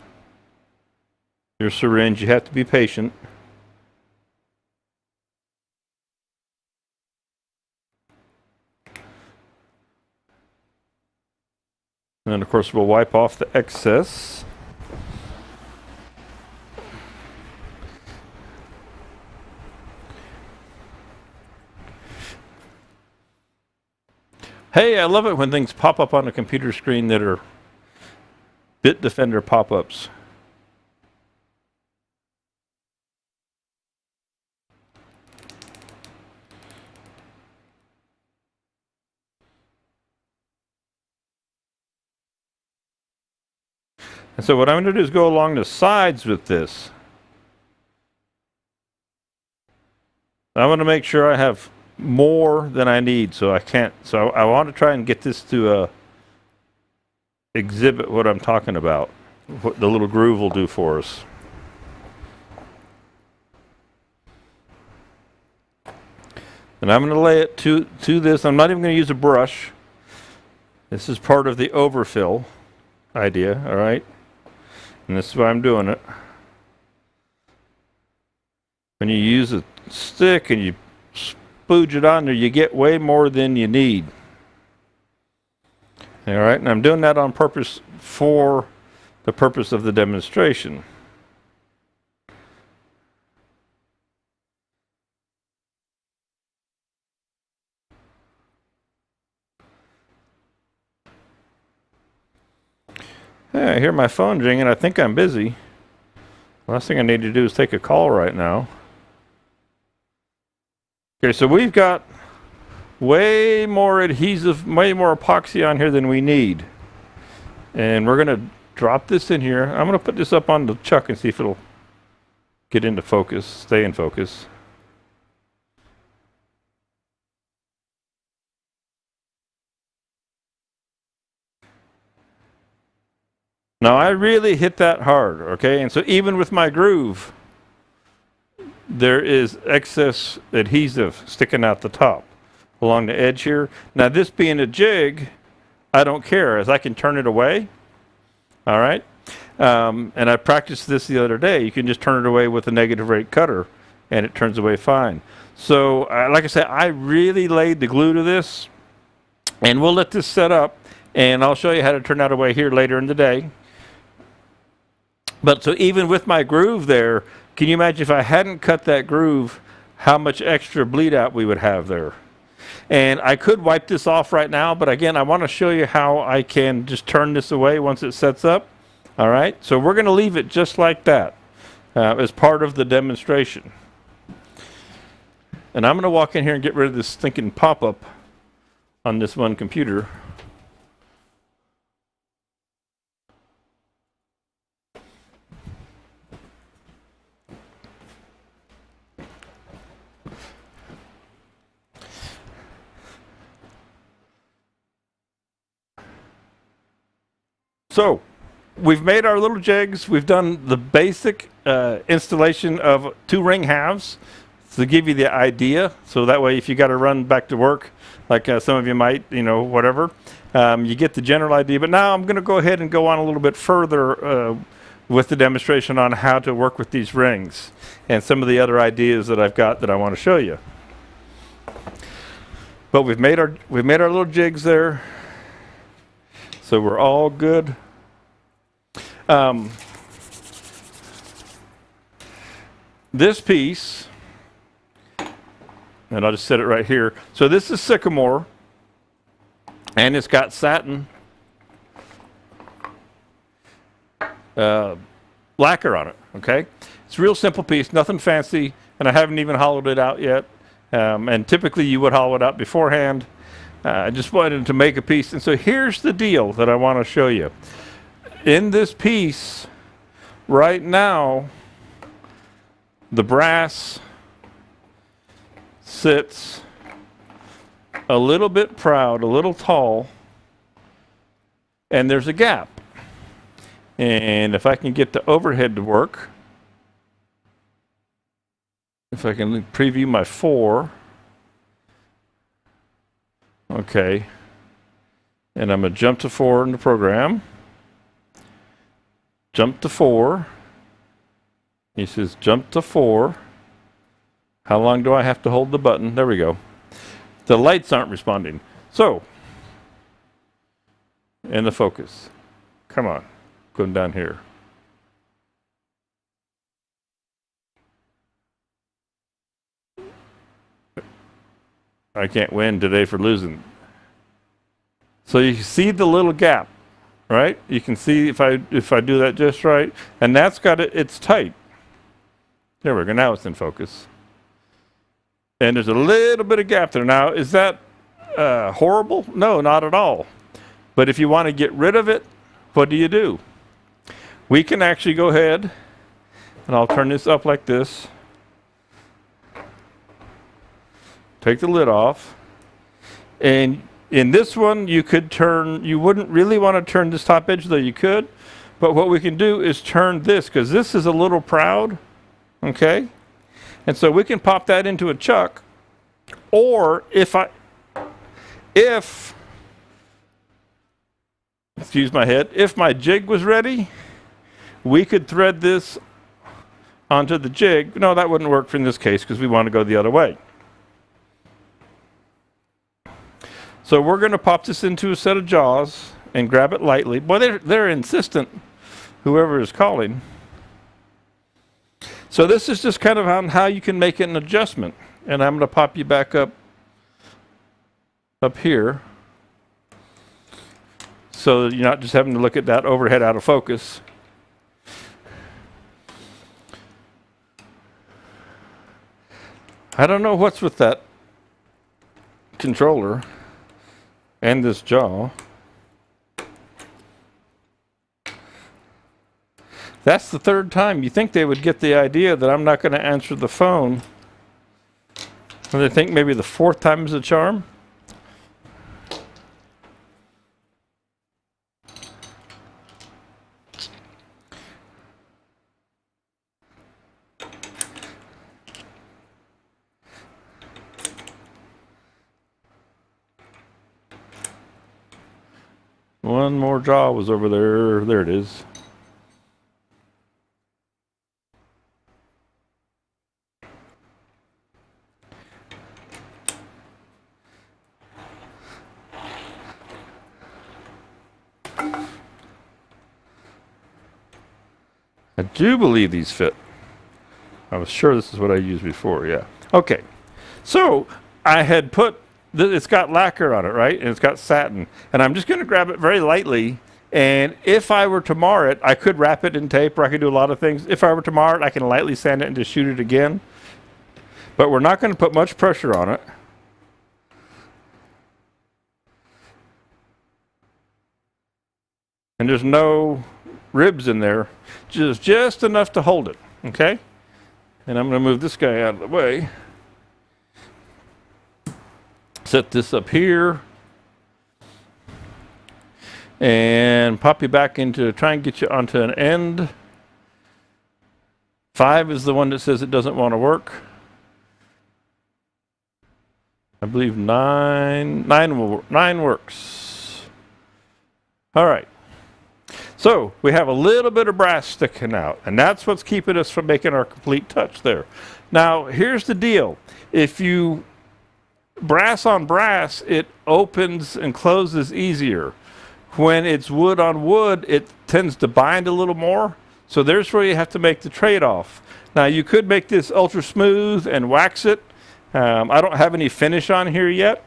your syringe. You have to be patient. And then of course we'll wipe off the excess. Hey, I love it when things pop up on a computer screen that are Bitdefender pop-ups. And so what I'm going to do is go along the sides with this. I want to make sure I have more than I need, so I want to try and get this to exhibit what I'm talking about, what the little groove will do for us. And I'm going to lay it to this. I'm not even going to use a brush. This is part of the overfill idea, all right? And this is why I'm doing it. When you use a stick and you spooge it on there, you get way more than you need. All right, and I'm doing that on purpose for the purpose of the demonstration. Yeah, I hear my phone ringing. I think I'm busy. Last thing I need to do is take a call right now. Okay, so we've got way more adhesive, way more epoxy on here than we need. And we're going to drop this in here. I'm going to put this up on the chuck and see if it'll get into focus, stay in focus. Now I really hit that hard, okay? And so even with my groove, there is excess adhesive sticking out the top along the edge here. Now this being a jig, I don't care, as I can turn it away, all right? And I practiced this the other day. You can just turn it away with a negative rate cutter and it turns away fine. So like I said, I really laid the glue to this, and we'll let this set up and I'll show you how to turn that away here later in the day. But so even with my groove there, can you imagine if I hadn't cut that groove, how much extra bleed out we would have there? And I could wipe this off right now, but again, I want to show you how I can just turn this away once it sets up. All right, so we're going to leave it just like that as part of the demonstration. And I'm going to walk in here and get rid of this stinking pop-up on this one computer. So we've made our little jigs. We've done the basic installation of 2 ring halves to give you the idea. So that way, if you got to run back to work, like some of you might, you know, whatever, you get the general idea. But now I'm going to go ahead and go on a little bit further with the demonstration on how to work with these rings and some of the other ideas that I've got that I want to show you. But we've made our little jigs there, so we're all good. This piece, and I'll just set it right here. So this is sycamore, and it's got satin lacquer on it, okay? It's a real simple piece, nothing fancy, and I haven't even hollowed it out yet. And typically you would hollow it out beforehand, I just wanted to make a piece. And so here's the deal that I want to show you. In this piece, right now, the brass sits a little bit proud, a little tall, and there's a gap. And if I can get the overhead to work, if I can preview my 4, okay, and I'm going to jump to 4 in the program, jump to 4, he says jump to 4, how long do I have to hold the button? There we go. The lights aren't responding. So, and the focus, come on, going down here. I can't win today for losing. So you see the little gap, right? You can see if I do that just right, and that's got it. It's tight. There we go. Now it's in focus, and there's a little bit of gap there. Now, is that horrible? No, not at all. But if you want to get rid of it, what do? We can actually go ahead, and I'll turn this up like this. Take the lid off, and in this one you could turn, you wouldn't really want to turn this top edge, though you could, but what we can do is turn this, because this is a little proud, okay? And so we can pop that into a chuck, or excuse my head, if my jig was ready, we could thread this onto the jig. No, that wouldn't work in this case because we want to go the other way. So we're going to pop this into a set of jaws and grab it lightly. Boy, they're insistent, whoever is calling. So this is just kind of on how you can make an adjustment. And I'm going to pop you back up here, so that you're not just having to look at that overhead out of focus. I don't know what's with that controller and this jaw. That's the third time. You think they would get the idea that I'm not going to answer the phone. And they think maybe the fourth time is a charm. One more jaw was over there. There it is. I do believe these fit. I was sure this is what I used before, yeah. Okay, so I had put, it's got lacquer on it, right? And it's got satin. And I'm just going to grab it very lightly. And if I were to mar it, I could wrap it in tape, or I could do a lot of things. If I were to mar it, I can lightly sand it and just shoot it again. But we're not going to put much pressure on it. And there's no ribs in there, just enough to hold it, okay? And I'm going to move this guy out of the way. Set this up here. And pop you back into, try and get you onto an end. 5 is the one that says it doesn't want to work. I believe 9 works. All right. So we have a little bit of brass sticking out, and that's what's keeping us from making our complete touch there. Now, here's the deal. If you brass on brass, it opens and closes easier. When it's wood on wood, it tends to bind a little more. So there's where you have to make the trade-off. Now, you could make this ultra smooth and wax it. I don't have any finish on here yet.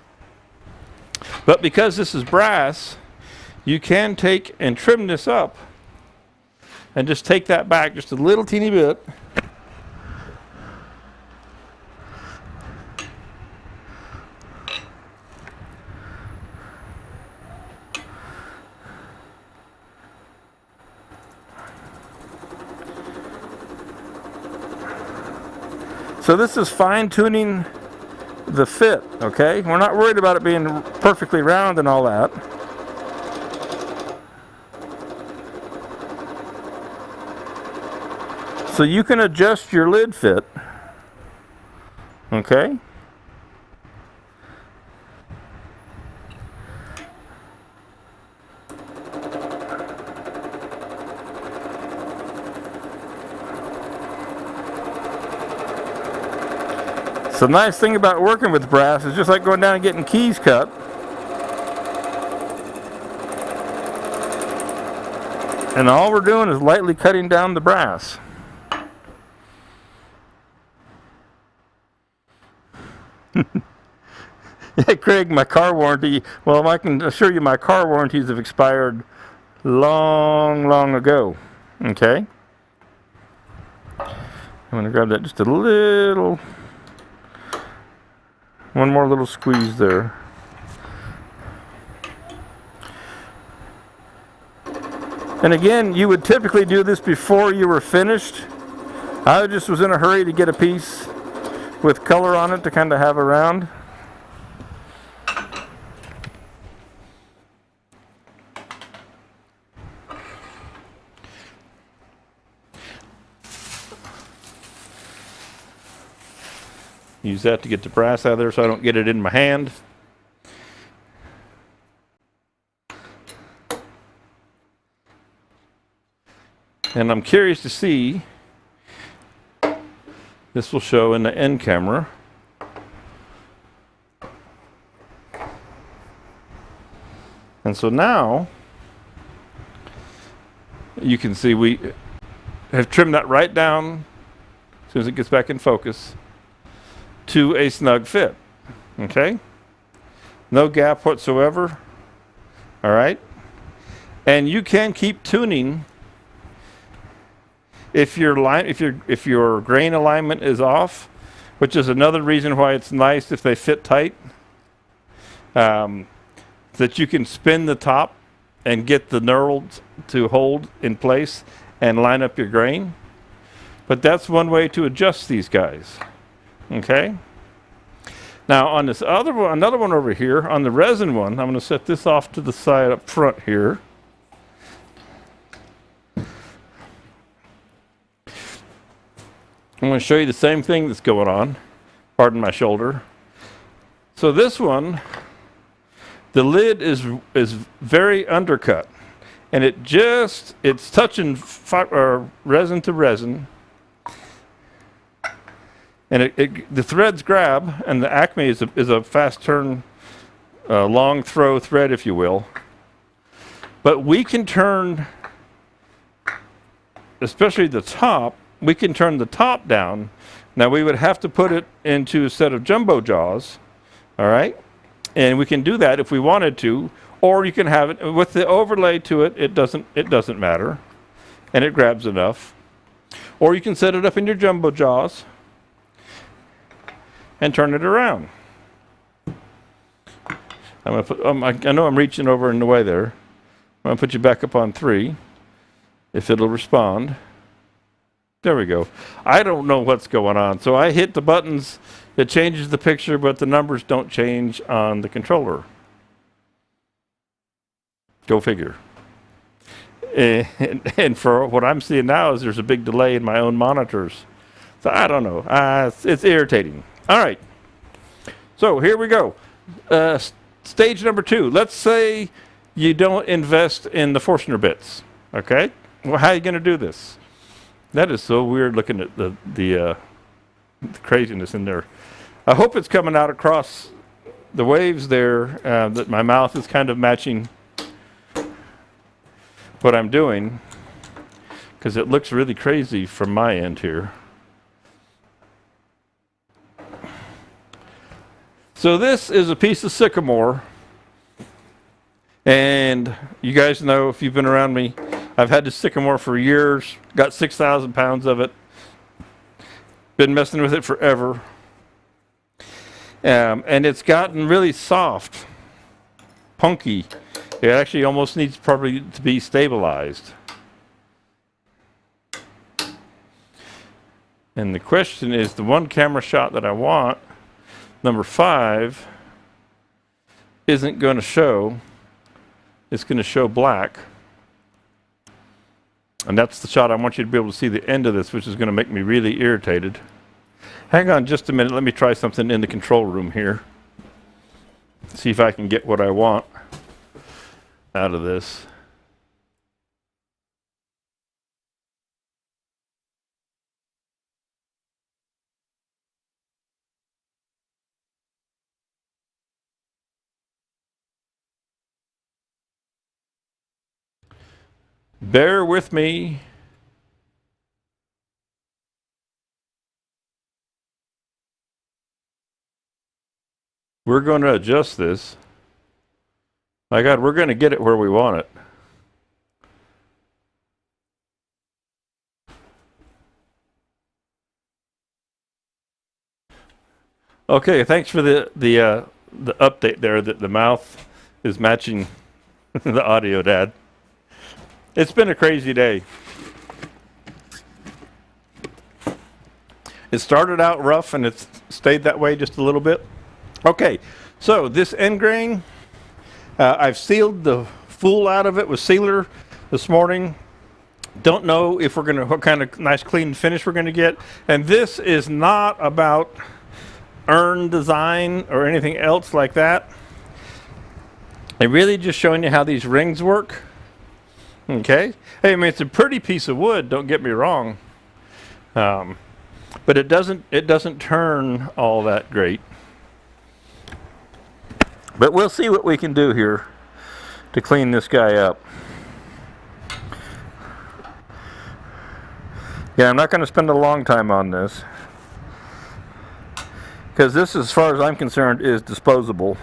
But because this is brass, you can take and trim this up and just take that back just a little teeny bit. So this is fine tuning the fit, okay? We're not worried about it being perfectly round and all that. So you can adjust your lid fit, okay? So the nice thing about working with brass is just like going down and getting keys cut. And all we're doing is lightly cutting down the brass. Yeah, Craig, my car warranty, well, I can assure you my car warranties have expired long ago. Okay? I'm going to grab that just a little, one more little squeeze there. And again, you would typically do this before you were finished. I just was in a hurry to get a piece with color on it to kind of have around. Use that to get the brass out of there so I don't get it in my hand. And I'm curious to see, this will show in the end camera. And so now, you can see we have trimmed that right down, as soon as it gets back in focus, to a snug fit. Okay? No gap whatsoever. All right? And you can keep tuning if your grain alignment is off, which is another reason why it's nice if they fit tight, that you can spin the top and get the knurls to hold in place and line up your grain. But that's one way to adjust these guys. Okay? Now on this other one, another one over here, on the resin one, I'm going to set this off to the side up front here. I'm going to show you the same thing that's going on. Pardon my shoulder. So this one, the lid is very undercut, and it's touching resin to resin, and the threads grab, and the Acme is a fast turn, long throw thread, if you will. But we can turn, especially the top. We can turn the top down. Now we would have to put it into a set of jumbo jaws, all right? And we can do that if we wanted to, or you can have it with the overlay to it. It doesn't matter, and it grabs enough. Or you can set it up in your jumbo jaws and turn it around. I'm gonna put. I know I'm reaching over in the way there. I'm gonna put you back up on 3, if it'll respond. There we go. I don't know what's going on. So I hit the buttons, it changes the picture, but the numbers don't change on the controller. Go figure. And for what I'm seeing now is there's a big delay in my own monitors. So I don't know. It's irritating. All right. So here we go. Stage number 2. Let's say you don't invest in the Forstner bits. Okay? Well, how are you going to do this? That is so weird looking at the craziness in there. I hope it's coming out across the waves there, that my mouth is kind of matching what I'm doing, because it looks really crazy from my end here. So this is a piece of sycamore, and you guys know, if you've been around me, I've had this sycamore for years, got 6,000 pounds of it, been messing with it forever, and it's gotten really soft, punky. It actually almost needs probably to be stabilized. And the question is, the one camera shot that I want, number 5, isn't going to show. It's going to show black. And that's the shot I want you to be able to see the end of this, which is going to make me really irritated. Hang on just a minute. Let me try something in the control room here. See if I can get what I want out of this. Bear with me. We're going to adjust this. My God, we're going to get it where we want it. Okay, thanks for the update there that the mouth is matching the audio, Dad. It's been a crazy day. It started out rough and it's stayed that way just a little bit. Okay, so this end grain, I've sealed the full out of it with sealer this morning. Don't know if what kind of nice clean finish we're gonna get. And this is not about urn design or anything else like that. I'm really just showing you how these rings work. Okay, hey, I mean, it's a pretty piece of wood, don't get me wrong. But it doesn't turn all that great. But we'll see what we can do here to clean this guy up. Yeah, I'm not going to spend a long time on this, because this, as far as I'm concerned, is disposable.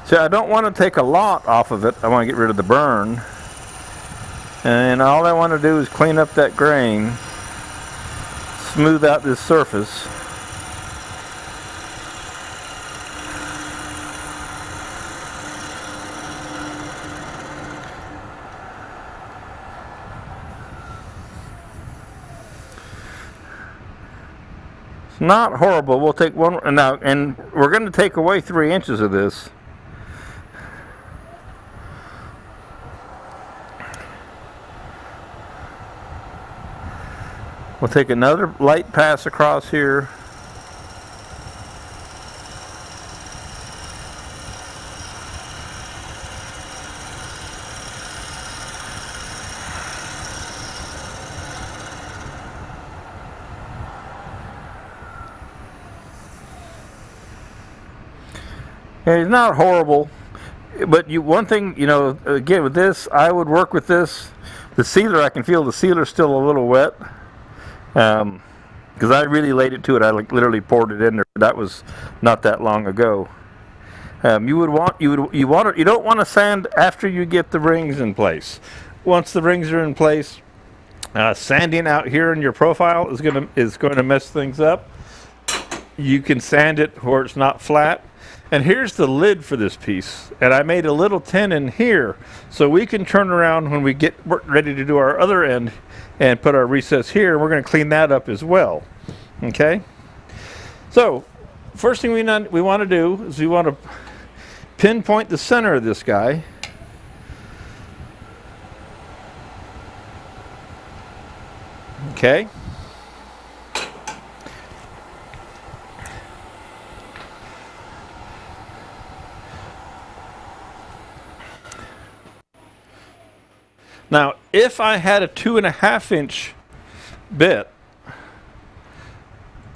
So I don't want to take a lot off of it. I want to get rid of the burn. And all I want to do is clean up that grain, smooth out this surface. It's not horrible. We'll take one now, and we're going to take away 3 inches of this. We'll take another light pass across here. Yeah, it's not horrible, but one thing, again with this, I would work with this. The sealer, I can feel the sealer's still a little wet. Because I really laid it to it. I literally poured it in there. That was not that long ago. You don't want to sand after you get the rings in place. Once the rings are in place, sanding out here in your profile is going to mess things up. You can sand it where it's not flat. And here's the lid for this piece. And I made a little tenon here so we can turn around when we get ready to do our other end and put our recess here. We're going to clean that up as well. Okay? So, first thing we want to do is we want to pinpoint the center of this guy. Okay? Now, if I had a 2.5 inch bit,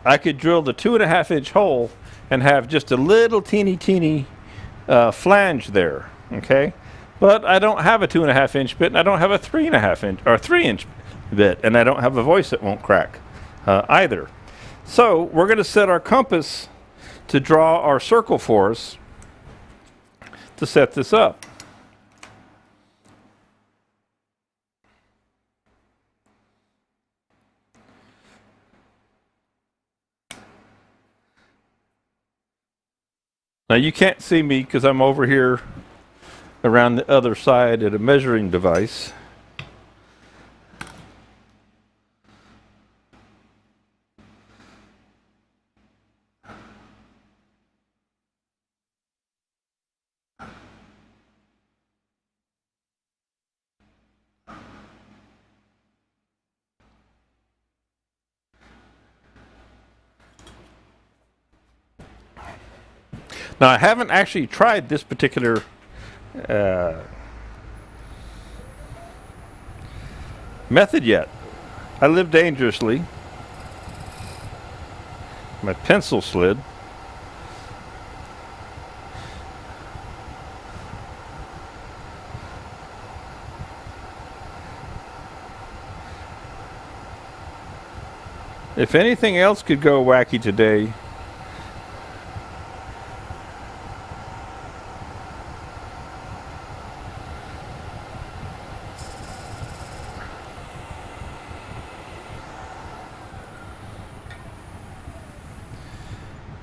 I could drill the 2.5 inch hole and have just a little teeny flange there, okay? But I don't have a 2.5 inch bit, and I don't have a 3.5 inch or 3 inch bit, and I don't have a voice that won't crack either. So we're going to set our compass to draw our circle for us to set this up. Now you can't see me because I'm over here around the other side at a measuring device. Now I haven't actually tried this particular method yet. I live dangerously. My pencil slid. If anything else could go wacky today,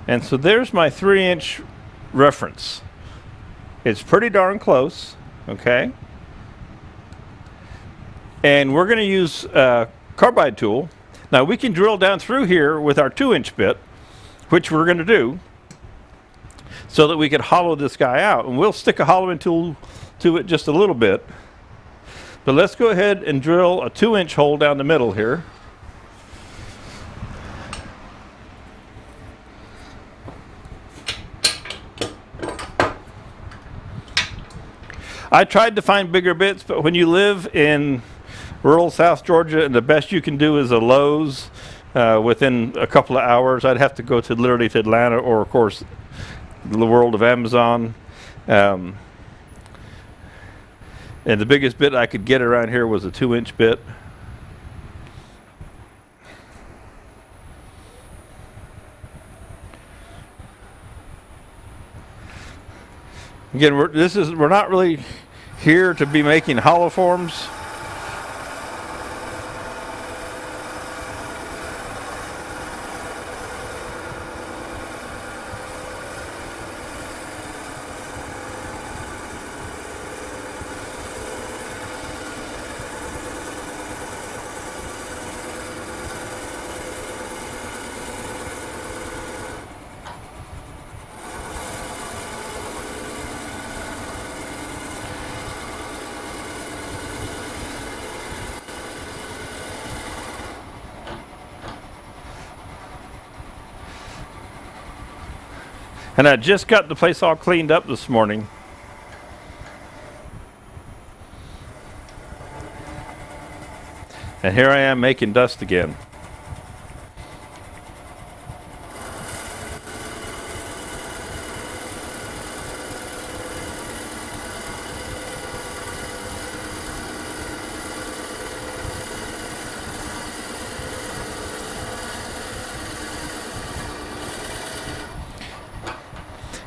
and so there's my 3-inch reference. It's pretty darn close, okay? And we're going to use a carbide tool. Now we can drill down through here with our 2-inch bit, which we're going to do, so that we can hollow this guy out. And we'll stick a hollowing tool to it just a little bit. But let's go ahead and drill a 2-inch hole down the middle here. I tried to find bigger bits, but when you live in rural South Georgia and the best you can do is a Lowe's within a couple of hours, I'd have to go to literally to Atlanta or, of course, the world of Amazon. And the biggest bit I could get around here was a 2-inch bit. Again, we're not really here to be making hollow forms. And I just got the place all cleaned up this morning. And here I am making dust again.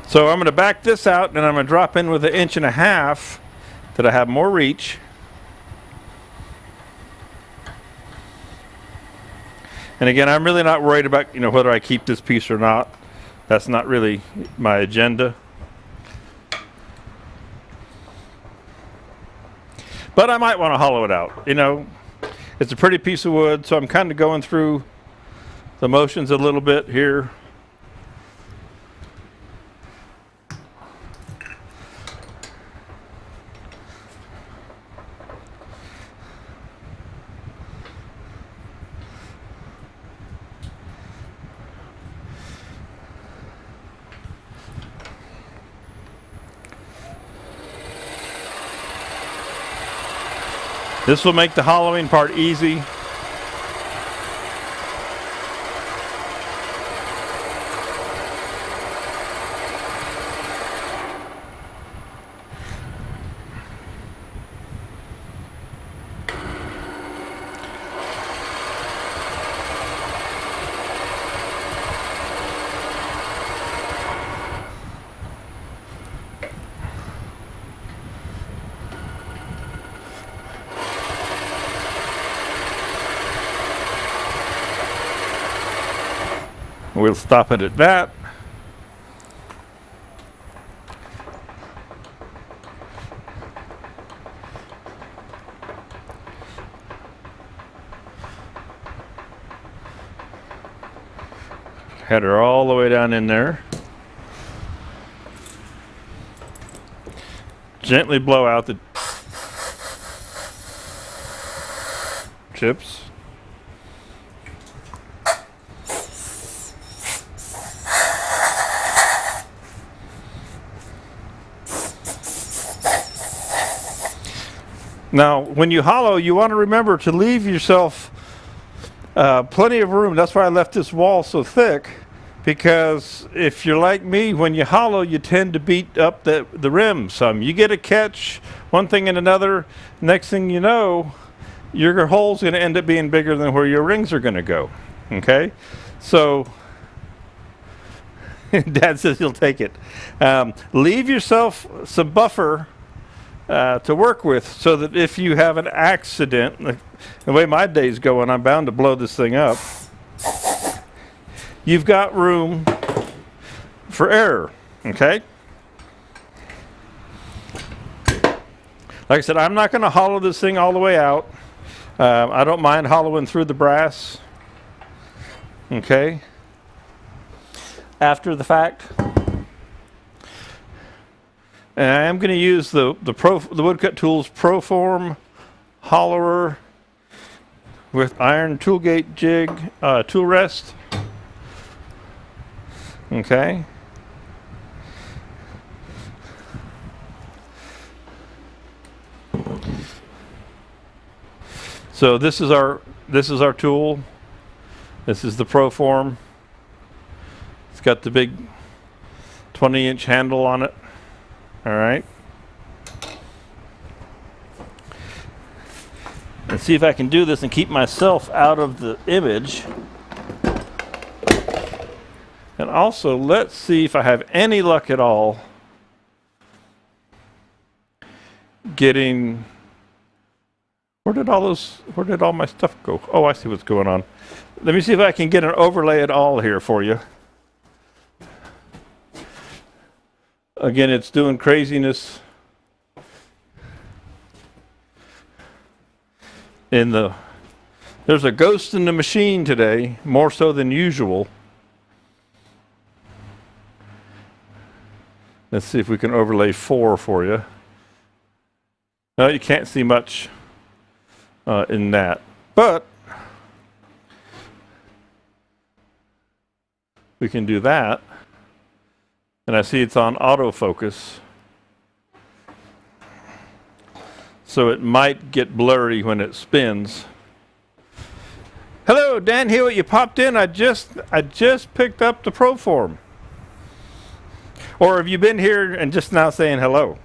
So I'm going to back this out and I'm going to drop in with 1.5 inches that I have more reach. And again, I'm really not worried about, whether I keep this piece or not. That's not really my agenda. But I might want to hollow it out. It's a pretty piece of wood, so I'm kind of going through the motions a little bit here. This will make the hollowing part easy. We'll stop it at that. Header all the way down in there. Gently blow out the chips. Now, when you hollow, you want to remember to leave yourself plenty of room. That's why I left this wall so thick, because if you're like me, when you hollow, you tend to beat up the rim some. You get a catch, one thing and another, next thing you know, your hole's going to end up being bigger than where your rings are going to go. Okay? So, Dad says he'll take it. Leave yourself some buffer to work with, so that if you have an accident, like the way my day's going, I'm bound to blow this thing up. You've got room for error, okay? Like I said, I'm not going to hollow this thing all the way out. I don't mind hollowing through the brass, okay? After the fact. And I am going to use the Woodcut Tools Proform Hollower with iron toolgate jig tool rest. Okay. So this is our tool. This is the Proform. It's got the big 20-inch handle on it. All right. Let's see if I can do this and keep myself out of the image. And also, let's see if I have any luck at all getting... Where did all my stuff go? Oh, I see what's going on. Let me see if I can get an overlay at all here for you. Again, it's doing craziness there's a ghost in the machine today, more so than usual. Let's see if we can overlay 4 for you. No, you can't see much in that, but we can do that. And I see it's on autofocus, so it might get blurry when it spins. Hello, Dan Hewitt, you popped in. I just picked up the Proform. Or have you been here and just now saying hello?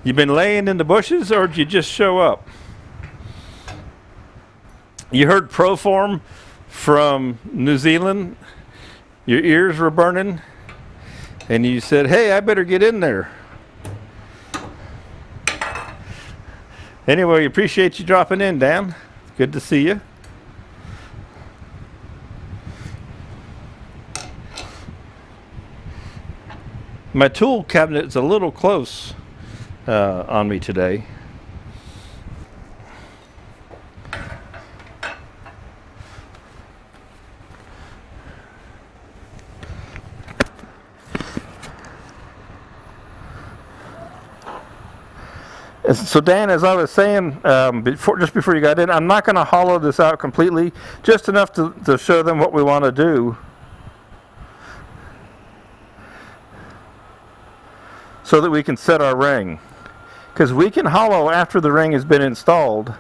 You been laying in the bushes, or did you just show up? You heard Proform from New Zealand. Your ears were burning. And you said, hey, I better get in there. Anyway, appreciate you dropping in, Dan. Good to see you. My tool cabinet is a little close on me today. So Dan, as I was saying just before you got in, I'm not going to hollow this out completely, just enough to show them what we want to do. So that we can set our ring. Because we can hollow after the ring has been installed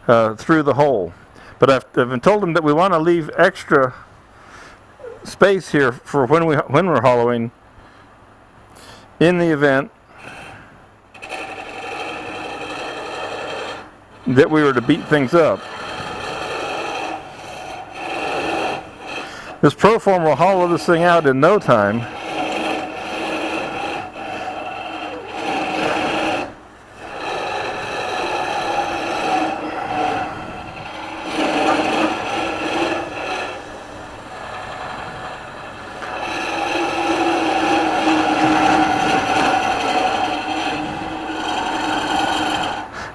through the hole. But I've been told them that we want to leave extra space here for when we're hollowing, in the event that we were to beat things up. This Proform will hollow this thing out in no time.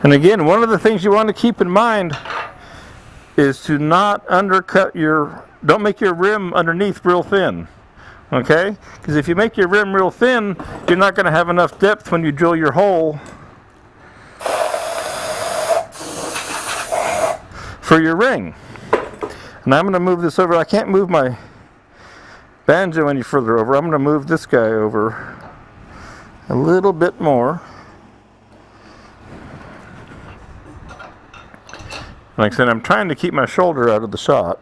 And again, one of the things you want to keep in mind is to not undercut don't make your rim underneath real thin. Okay? Because if you make your rim real thin, you're not going to have enough depth when you drill your hole for your ring. And I'm going to move this over. I can't move my banjo any further over. I'm going to move this guy over a little bit more. Like I said, I'm trying to keep my shoulder out of the shot.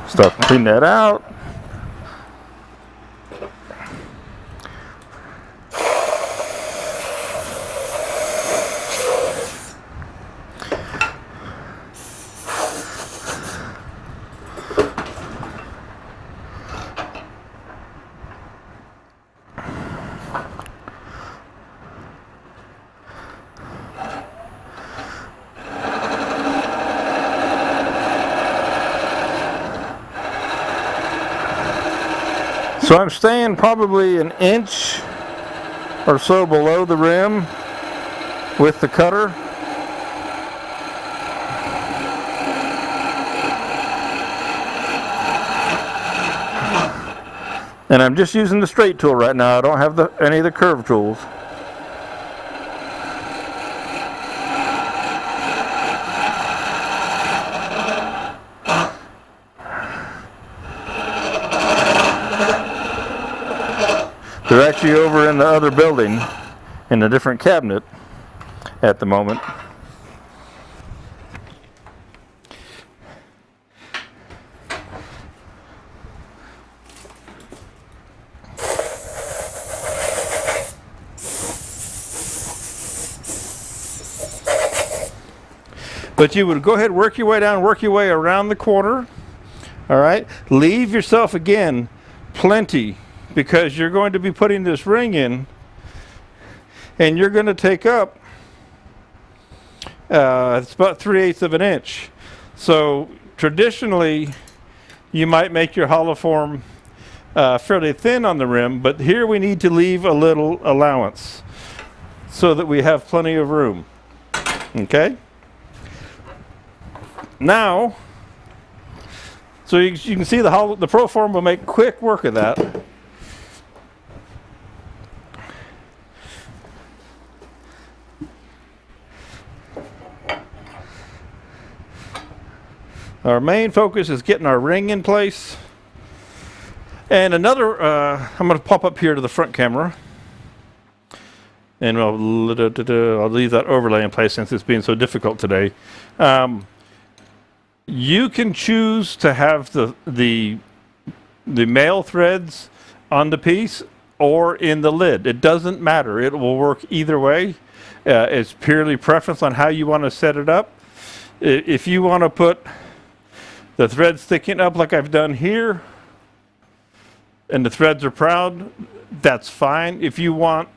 Start to clean that out. So I'm staying probably an inch or so below the rim with the cutter. And I'm just using the straight tool right now. I don't have any of the curve tools. They're actually over in the other building in a different cabinet at the moment. But you would go ahead, work your way down, work your way around the corner. All right. Leave yourself again plenty, because you're going to be putting this ring in, and you're going to take up it's about 3/8 of an inch. So traditionally, you might make your hollow form fairly thin on the rim, but here we need to leave a little allowance so that we have plenty of room. Okay. Now, so you can see the Proform will make quick work of that. Our main focus is getting our ring in place. And another, I'm going to pop up here to the front camera. And I'll leave that overlay in place since it's being so difficult today. You can choose to have the male threads on the piece or in the lid. It doesn't matter. It will work either way. It's purely preference on how you want to set it up. If you want to put the threads sticking up like I've done here, and the threads are proud, that's fine. If you want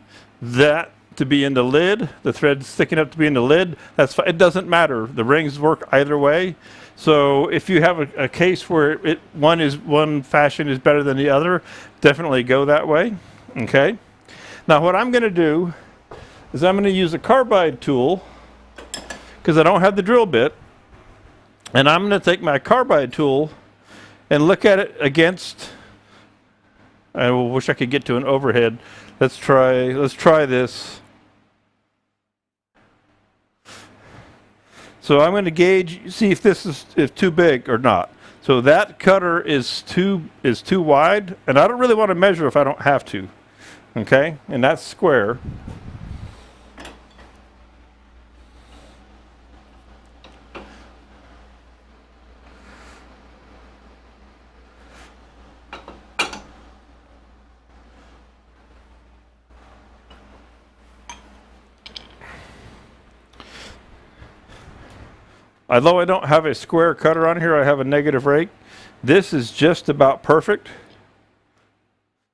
that to be in the lid, the threads sticking up to be in the lid, that's fine. It doesn't matter. The rings work either way. So if you have a case where one fashion is better than the other, definitely go that way. Okay. Now what I'm going to do is I'm going to use a carbide tool because I don't have the drill bit. And I'm going to take my carbide tool and look at it against, I wish I could get to an overhead. Let's try this. So I'm going to gauge, see if this is too big or not. So that cutter is too wide, and I don't really want to measure if I don't have to. Okay? And that's square. although I don't have a square cutter on here, I have a negative rake. This is just about perfect.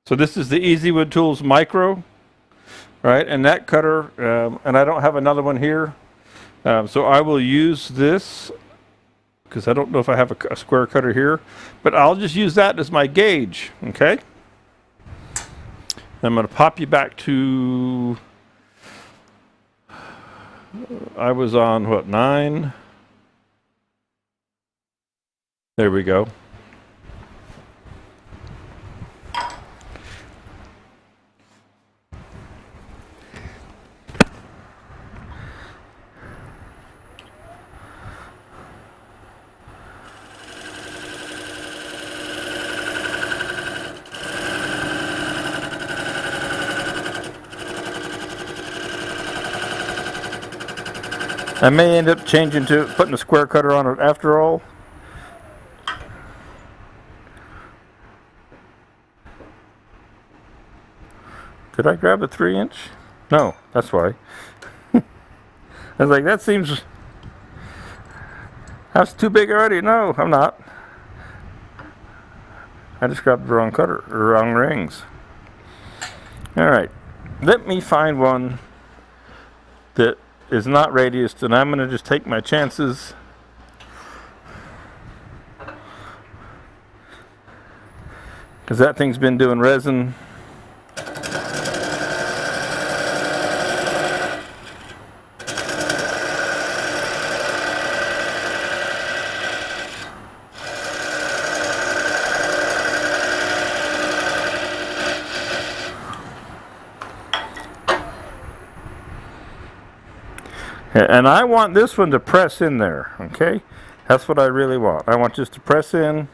So this is the Easywood Tools Micro, right? And that cutter, and I don't have another one here. So I will use this because I don't know if I have a square cutter here, but I'll just use that as my gauge, okay? I'm going to pop you back to, I was on what, 9? There we go. I may end up changing to putting a square cutter on it after all. Did I grab a 3-inch? No, that's why. I was like, that seems, that's too big already. No, I'm not. I just grabbed the wrong cutter, or wrong rings. All right, let me find one that is not radiused, and I'm going to just take my chances. Because that thing's been doing resin. And I want this one to press in there, okay? That's what I really want. I want this to press in.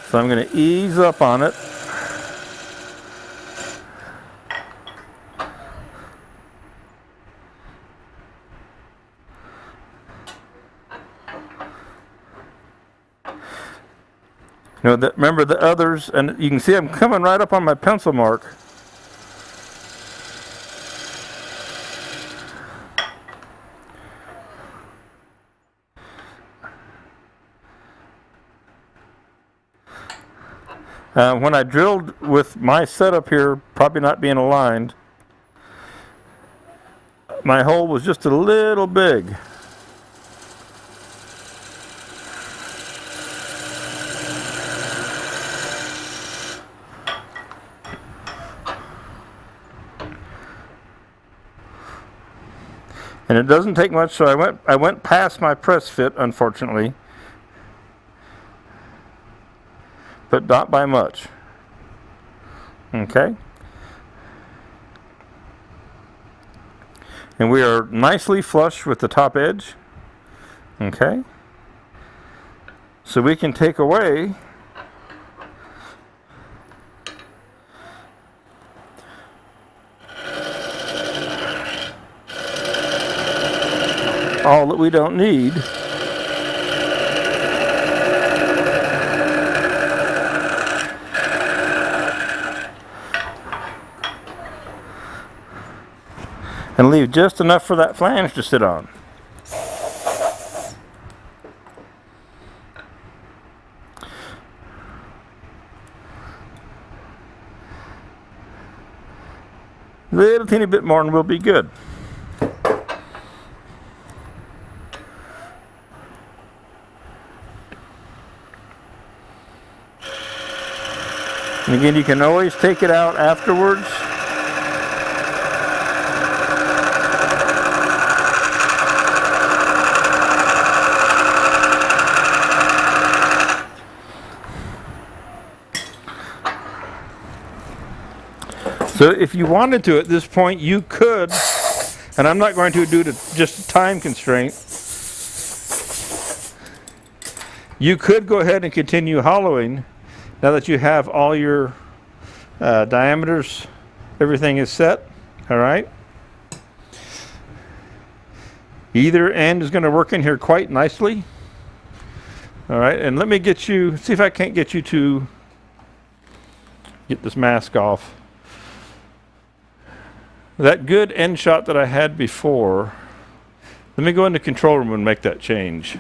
So I'm going to ease up on it. You know, remember the others, and you can see I'm coming right up on my pencil mark. When I drilled with my setup here, probably not being aligned, my hole was just a little big. And it doesn't take much, so I went past my press fit, unfortunately, but not by much. Okay. And we are nicely flush with the top edge. Okay. So we can take away all that we don't need. And leave just enough for that flange to sit on. Little teeny bit more and we'll be good. And again, you can always take it out afterwards. So if you wanted to at this point, you could, and I'm not going to do it just a time constraint, you could go ahead and continue hollowing now that you have all your diameters, everything is set, all right? Either end is going to work in here quite nicely. All right, and let me get you, see if I can't get you to get this mask off. that good end shot that I had before, let me go into control room and make that change.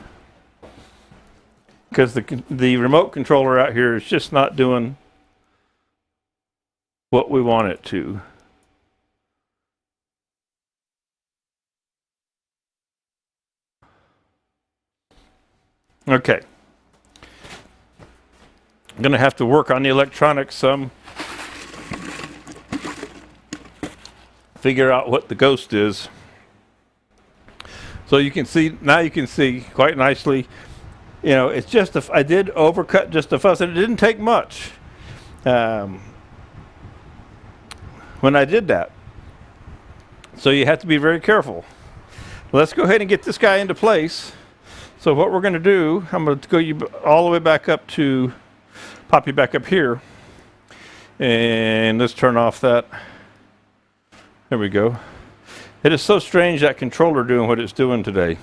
Because the remote controller out here is just not doing what we want it to. Okay. I'm going to have to work on the electronics some. Figure out what the ghost is. So you can see, now you can see quite nicely, you know, it's just, I did overcut just a fuss, and it didn't take much when I did that. So you have to be very careful. Let's go ahead and get this guy into place. So what we're going to do, I'm going to go you all the way back up to, pop you back up here. And let's turn off that. There we go. It is so strange, that controller doing what it's doing today.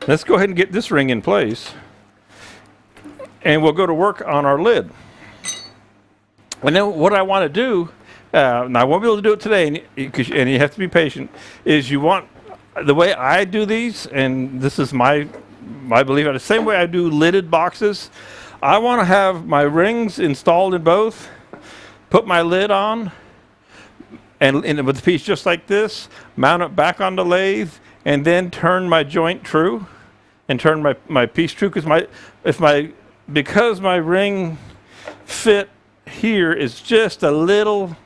Let's go ahead and get this ring in place. And we'll go to work on our lid. And then what I want to do, now I won't be able to do it today, and you have to be patient, is you want, the way I do these, and this is my belief, the same way I do lidded boxes, I want to have my rings installed in both, put my lid on, and with the piece just like this, mount it back on the lathe, and then turn my joint true, and turn my piece true, because my ring fit here is just a little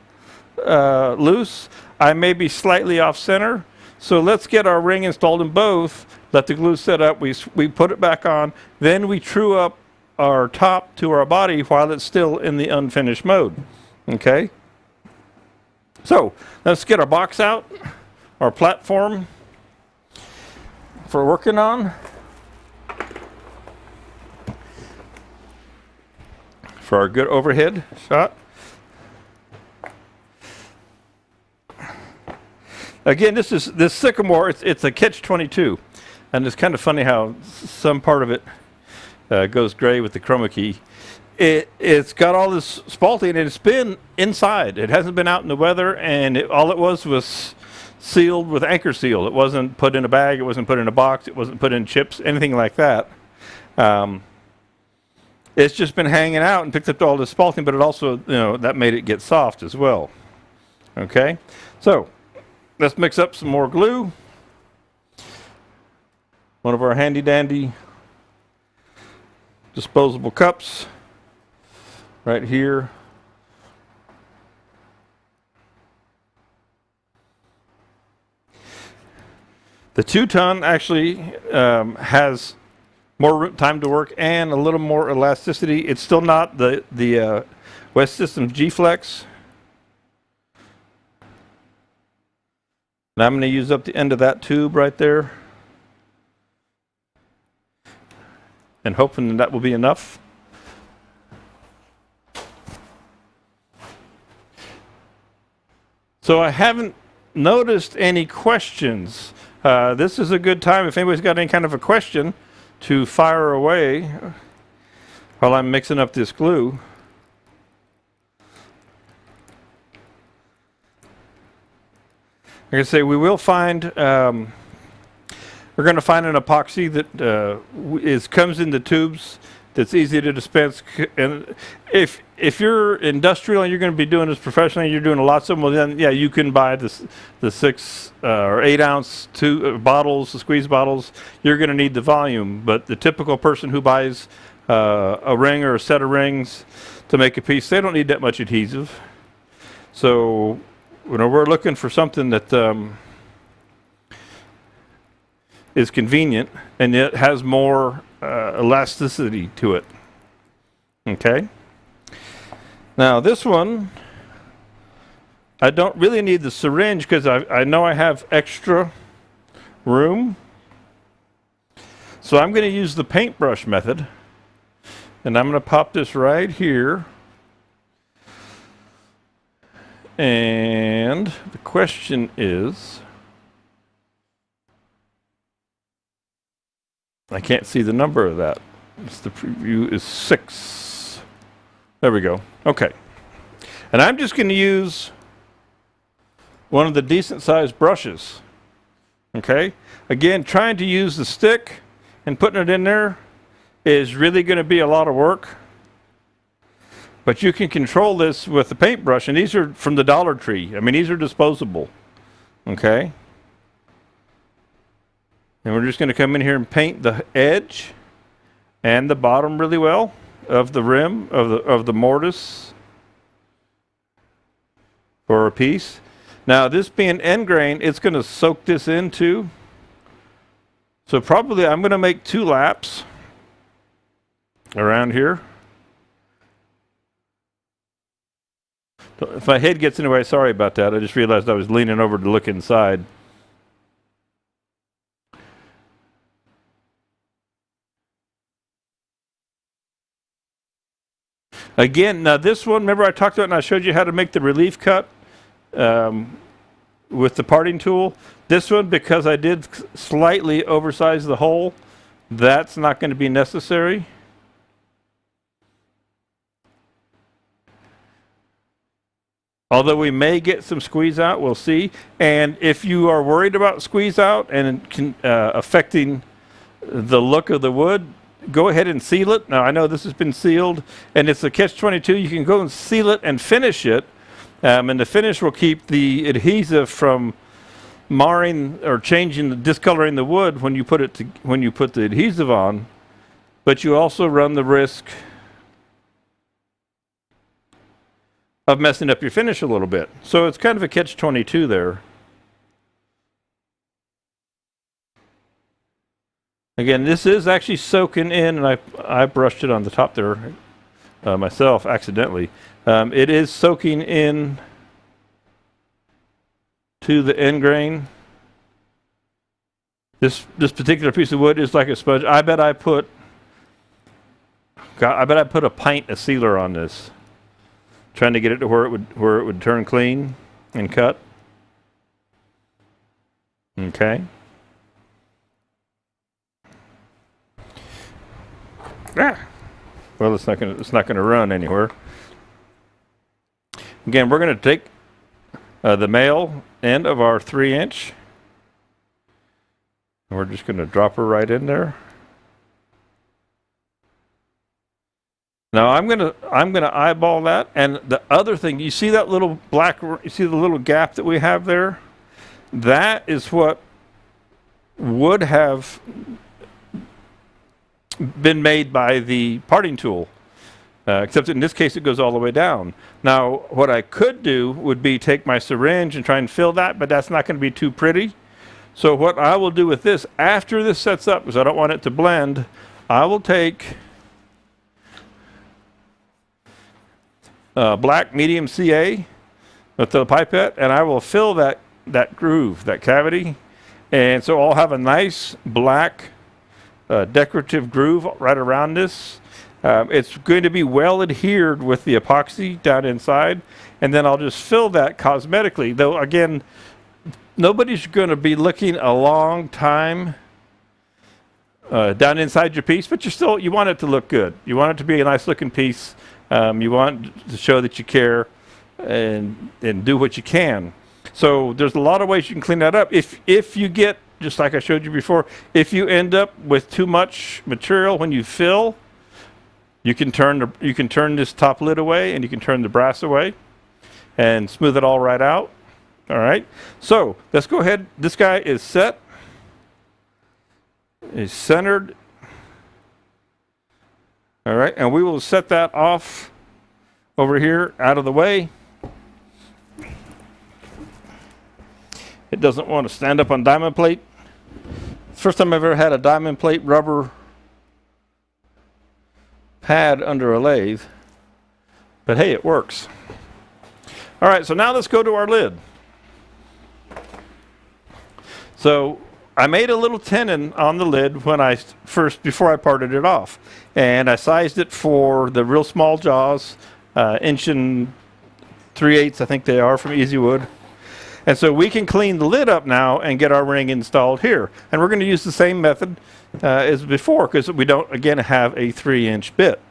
loose, I may be slightly off center. So let's get our ring installed in both, let the glue set up, we put it back on, then we true up our top to our body while it's still in the unfinished mode. Okay? So let's get our box out, our platform for working on. For our good overhead shot. Again, this Sycamore, it's a catch-22, and it's kind of funny how some part of it goes gray with the chroma key. It's got all this spalting, and it's been inside. It hasn't been out in the weather, and all it was sealed with anchor seal. It wasn't put in a bag. It wasn't put in a box. It wasn't put in chips, anything like that. It's just been hanging out and picked up all this spalting, but it also, you know, that made it get soft as well. Okay, so let's mix up some more glue. One of our handy dandy disposable cups right here. The 2-ton actually has more time to work and a little more elasticity. It's still not the West Systems G-Flex. Now I'm going to use up the end of that tube right there, and hoping that will be enough. So I haven't noticed any questions. This is a good time if anybody's got any kind of a question to fire away while I'm mixing up this glue. Like I say, we will find, we're going to find an epoxy that comes in the tubes that's easy to dispense. And if you're industrial and you're going to be doing this professionally, you're doing a lot of them, well then, yeah, you can buy the 6 or 8 ounce bottles, the squeeze bottles. You're going to need the volume, but the typical person who buys a ring or a set of rings to make a piece, they don't need that much adhesive. So, you know, we're looking for something that is convenient and yet has more elasticity to it. Okay. Now this one, I don't really need the syringe because I know I have extra room. So I'm going to use the paintbrush method, and I'm going to pop this right here. And the question is, I can't see the number of that. The preview is 6. There we go. Okay. And I'm just going to use one of the decent sized brushes. Okay. Again, trying to use the stick and putting it in there is really going to be a lot of work. But you can control this with the paintbrush, and these are from the Dollar Tree. I mean, these are disposable. Okay. And we're just going to come in here and paint the edge and the bottom really well of the rim of the mortise for a piece. Now, this being end grain, it's going to soak this in too. So probably I'm going to make 2 laps around here. If my head gets in the way, sorry about that. I just realized I was leaning over to look inside. Again, now this one, remember I talked about and I showed you how to make the relief cut with the parting tool. This one, because I did slightly oversize the hole, that's not going to be necessary. Although we may get some squeeze out, we'll see. And if you are worried about squeeze out and affecting the look of the wood, go ahead and seal it. Now, I know this has been sealed, and it's a catch-22. You can go and seal it and finish it, and the finish will keep the adhesive from marring or discoloring the wood when you put the adhesive on. But you also run the risk of messing up your finish a little bit. So it's kind of a catch-22 there. Again, this is actually soaking in, and I brushed it on the top there myself accidentally. It is soaking in to the end grain. This particular piece of wood is like a sponge. I bet I put a pint of sealer on this, trying to get it to where it would turn clean and cut. Okay. Well, it's not gonna run anywhere. Again, we're gonna take the male end of our 3-inch, and we're just gonna drop her right in there. Now I'm gonna eyeball that, and the other thing, you see that little you see the little gap that we have there? That is what would have been made by the parting tool, except in this case it goes all the way down. Now what I could do would be take my syringe and try and fill that, but that's not going to be too pretty. So what I will do with this, after this sets up, because I don't want it to blend, I will take black medium CA with the pipette, and I will fill that groove, that cavity, and so I'll have a nice black decorative groove right around this. It's going to be well adhered with the epoxy down inside, and then I'll just fill that cosmetically. Though again, nobody's going to be looking a long time down inside your piece, but you want it to look good. You want it to be a nice looking piece. You want to show that you care and do what you can. So there's a lot of ways you can clean that up. If you get, just like I showed you before, if you end up with too much material when you fill, you can turn this top lid away, and you can turn the brass away and smooth it all right out. All right. So let's go ahead. This guy is set. Is centered. All right, and we will set that off over here out of the way. It doesn't want to stand up on diamond plate. First time I've ever had a diamond plate rubber pad under a lathe, but hey, it works. All right, so now let's go to our lid. So I made a little tenon on the lid before I parted it off, and I sized it for the real small jaws, 1 3/8 I think they are from Easy Wood. And so we can clean the lid up now and get our ring installed here. And we're going to use the same method as before, because we don't, again, have a 3-inch bit.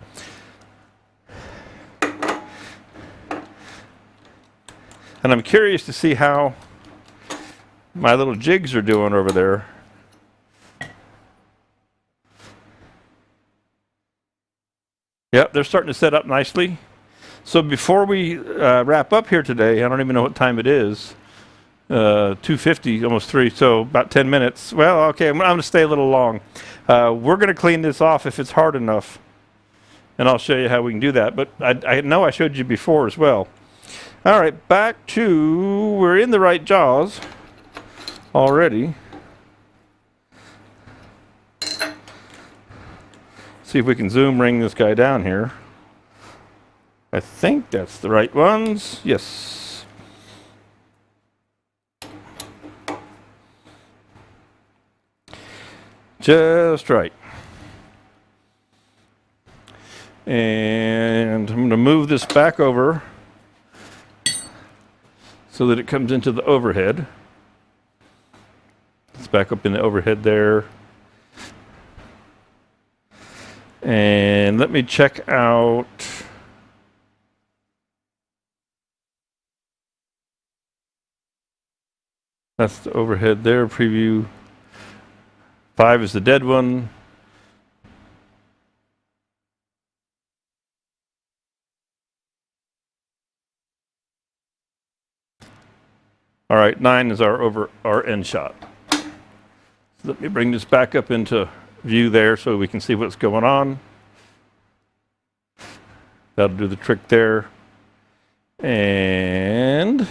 And I'm curious to see how my little jigs are doing over there. Yep, they're starting to set up nicely. So before we wrap up here today, I don't even know what time it is. 2:50, almost 3, so about 10 minutes. Well, okay, I'm going to stay a little long. We're going to clean this off if it's hard enough, and I'll show you how we can do that. But I know I showed you before as well. All right, back to, we're in the right jaws already. See if we can zoom ring this guy down here. I think that's the right ones. Yes. Just right. And I'm going to move this back over so that it comes into the overhead. It's back up in the overhead there. And let me check out that's the overhead there, preview. 5 is the dead one. All right, 9 is our end shot. So let me bring this back up into view there so we can see what's going on. That'll do the trick there. And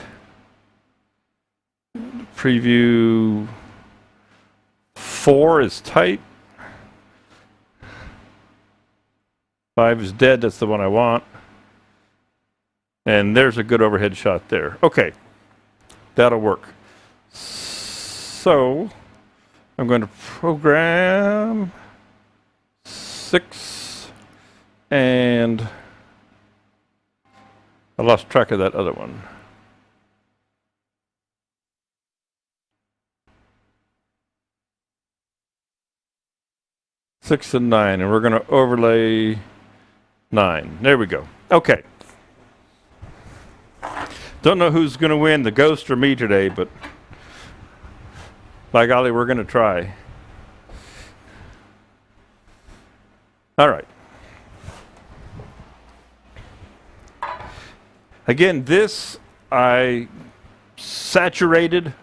preview 4 is tight. 5 is dead, that's the one I want. And there's a good overhead shot there. Okay, that'll work. So I'm going to program 6, and I lost track of that other one. Six and 9, and we're going to overlay 9. There we go. Okay. Don't know who's going to win, the ghost or me today, but by golly, we're going to try. All right. Again, this I saturated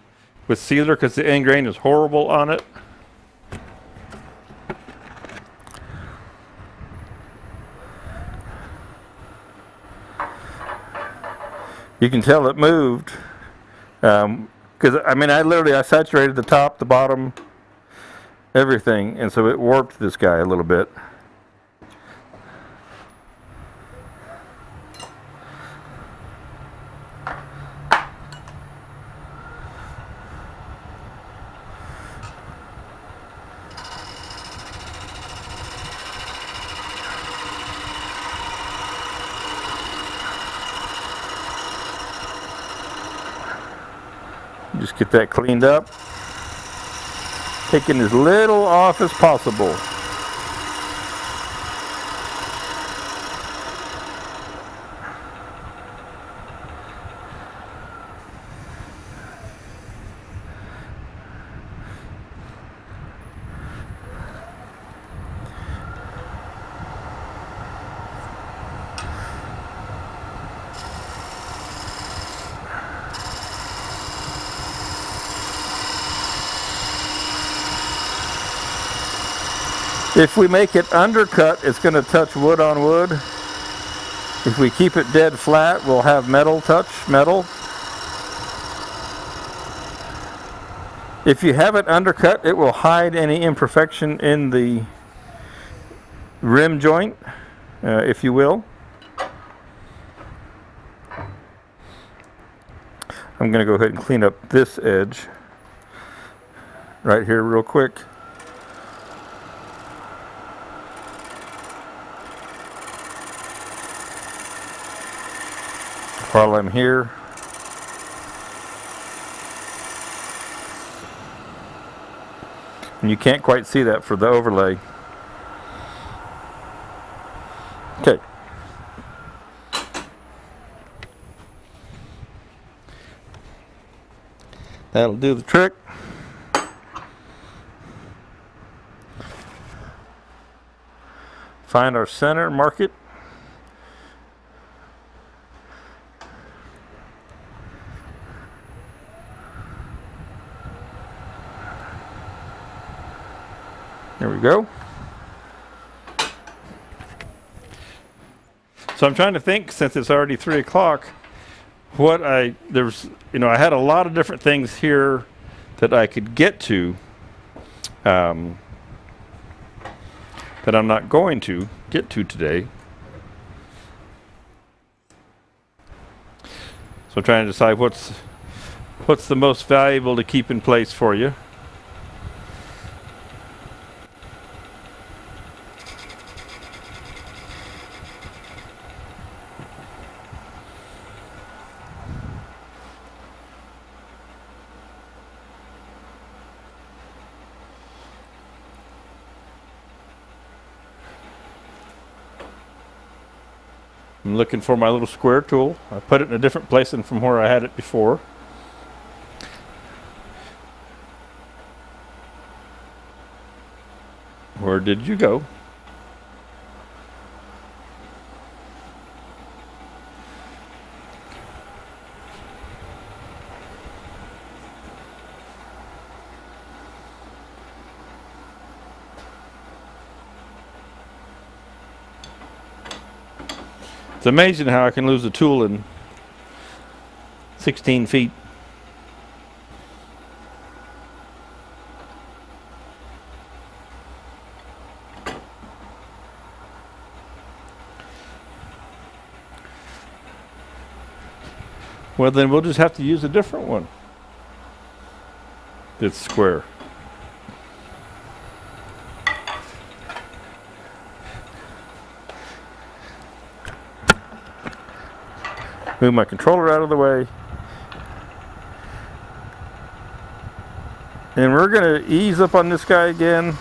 with sealer because the end grain is horrible on it. You can tell it moved. Because I saturated the top, the bottom, everything, and so it warped this guy a little bit. Just get that cleaned up. Taking as little off as possible. If we make it undercut, it's going to touch wood on wood. If we keep it dead flat, we'll have metal touch metal. If you have it undercut, it will hide any imperfection in the rim joint, if you will. I'm going to go ahead and clean up this edge right here real quick. While I'm here, and you can't quite see that for the overlay. Okay. That'll do the trick. Find our center, mark it. There we go. So I'm trying to think, since it's already 3 o'clock, I had a lot of different things here that I could get to, that I'm not going to get to today. So I'm trying to decide what's the most valuable to keep in place for you. I'm looking for my little square tool. I put it in a different place than from where I had it before. Where did you go? It's amazing how I can lose a tool in 16 feet. Well, then we'll just have to use a different one that's square. Move my controller out of the way. And we're going to ease up on this guy again.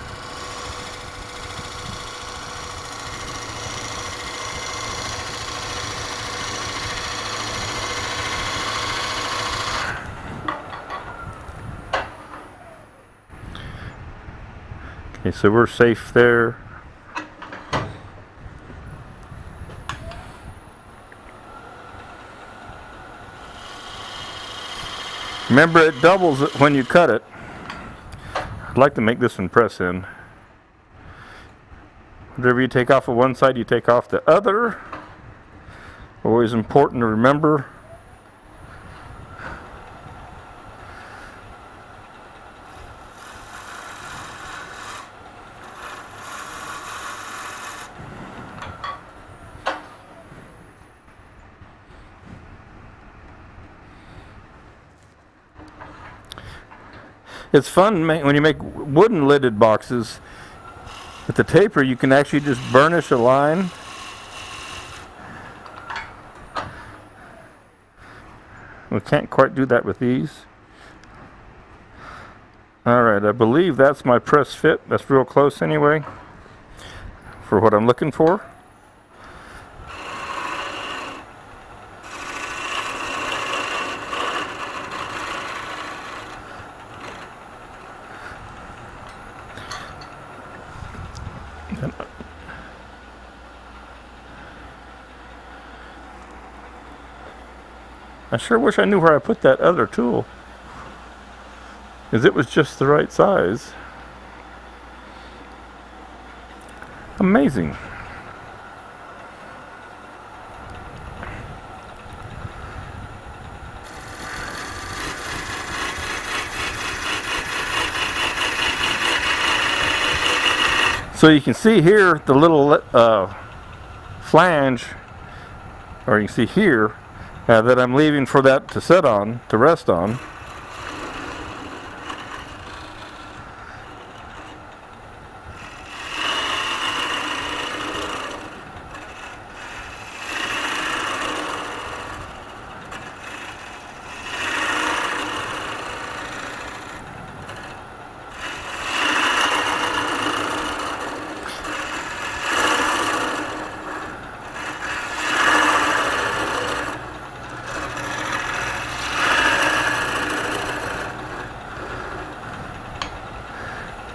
Okay, so we're safe there. Remember, it doubles it when you cut it. I'd like to make this one press in. Whatever you take off of one side, you take off the other. Always important to remember. It's fun when you make wooden lidded boxes. With the taper, you can actually just burnish a line. We can't quite do that with these. Alright, I believe that's my press fit. That's real close anyway, for what I'm looking for. I sure wish I knew where I put that other tool, because it was just the right size. Amazing. So you can see here the little flange, or you can see here, that I'm leaving for that to sit on, to rest on.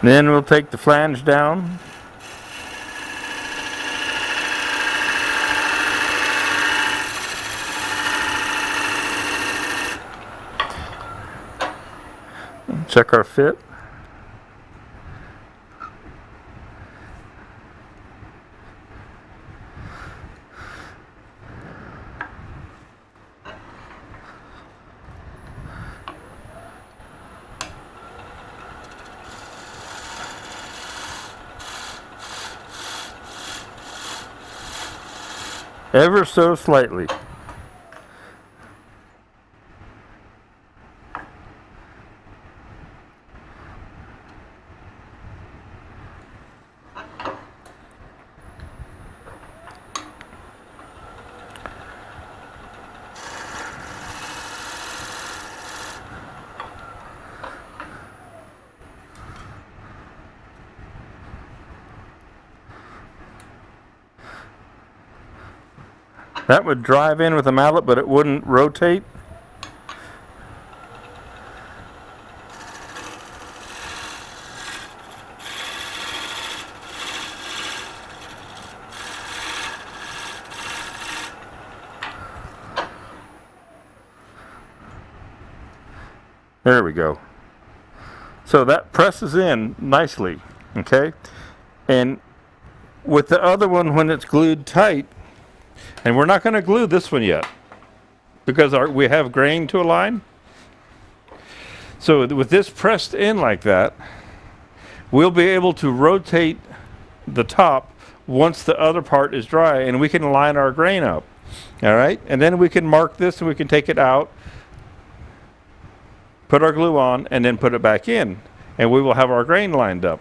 Then we'll take the flange down. Check our fit. Ever so slightly. That would drive in with a mallet, but it wouldn't rotate. There we go. So that presses in nicely, okay? And with the other one, when it's glued tight, and we're not going to glue this one yet because we have grain to align. So with this pressed in like that, we'll be able to rotate the top once the other part is dry, and we can line our grain up. All right, and then we can mark this and we can take it out, put our glue on, and then put it back in, and we will have our grain lined up.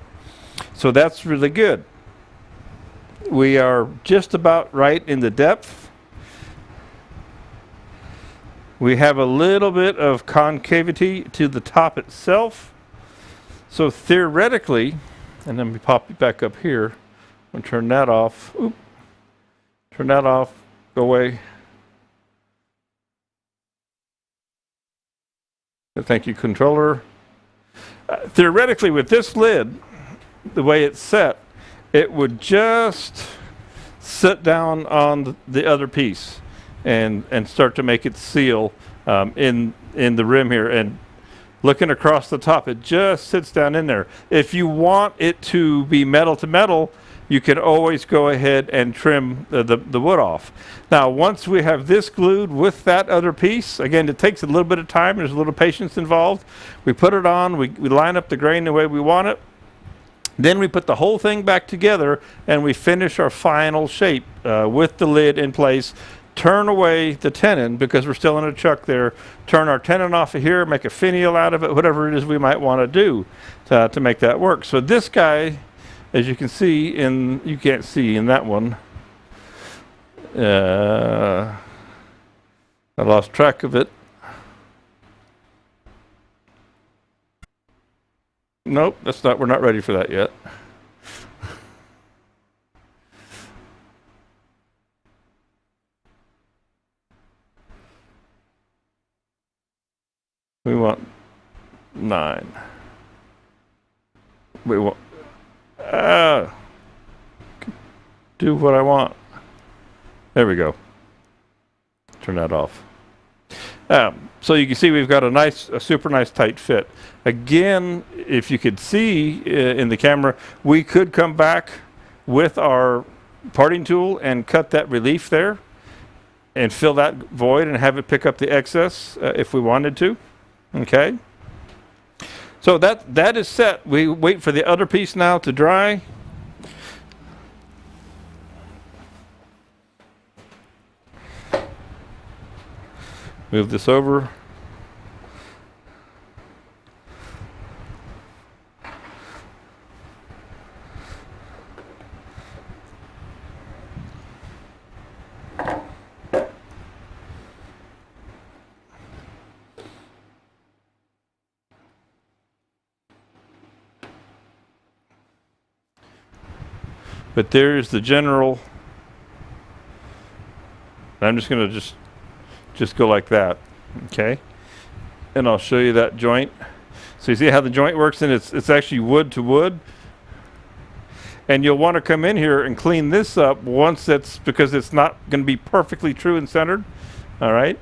So that's really good. We are just about right in the depth. We have a little bit of concavity to the top itself. So theoretically, and let me pop it back up here and turn that off. Oop. Turn that off. Go away. Thank you, controller. Theoretically, with this lid, the way it's set, it would just sit down on the other piece and start to make it seal in the rim here. And looking across the top, it just sits down in there. If you want it to be metal to metal, you can always go ahead and trim the wood off. Now, once we have this glued with that other piece, again, it takes a little bit of time. There's a little patience involved. We put it on. We line up the grain the way we want it. Then we put the whole thing back together and we finish our final shape with the lid in place. Turn away the tenon because we're still in a chuck there. Turn our tenon off of here, make a finial out of it, whatever it is we might want to do to make that work. So this guy, as you can see you can't see in that one. I lost track of it. Nope, we're not ready for that yet. We want 9. We want, do what I want. There we go. Turn that off. So you can see we've got a super nice tight fit. Again, if you could see in the camera, we could come back with our parting tool and cut that relief there and fill that void and have it pick up the excess if we wanted to. Okay. So that is set. We wait for the other piece now to dry. Move this over. But there's the general. I'm just going to just go like that, okay? And I'll show you that joint. So you see how the joint works, and it's actually wood to wood. And you'll want to come in here and clean this up once because it's not going to be perfectly true and centered. All right.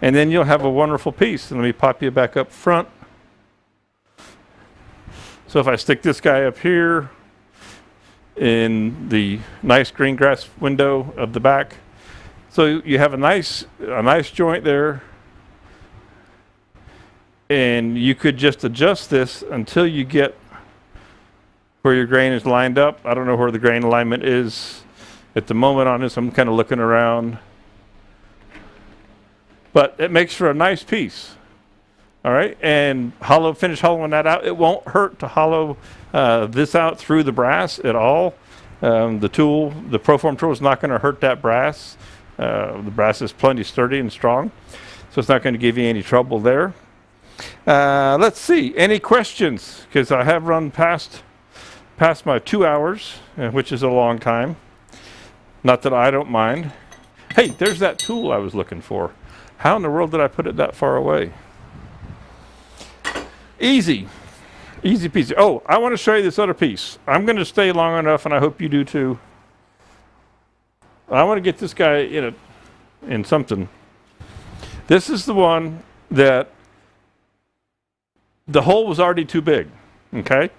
And then you'll have a wonderful piece. And let me pop you back up front. So if I stick this guy up here in the nice green grass window of the back, so you have a nice joint there. And you could just adjust this until you get where your grain is lined up. I don't know where the grain alignment is at the moment on this. I'm kind of looking around. But it makes for a nice piece. All right, and finish hollowing that out. It won't hurt to hollow this out through the brass at all. The Proform tool is not going to hurt that brass. The brass is plenty sturdy and strong, so it's not going to give you any trouble there. Let's see, any questions? Because I have run past my 2 hours, which is a long time. Not that I don't mind. Hey, there's that tool I was looking for. How in the world did I put it that far away? Easy peasy. Oh, I want to show you this other piece. I'm going to stay long enough, and I hope you do too. I want to get this guy in something. This is the one that the hole was already too big, okay?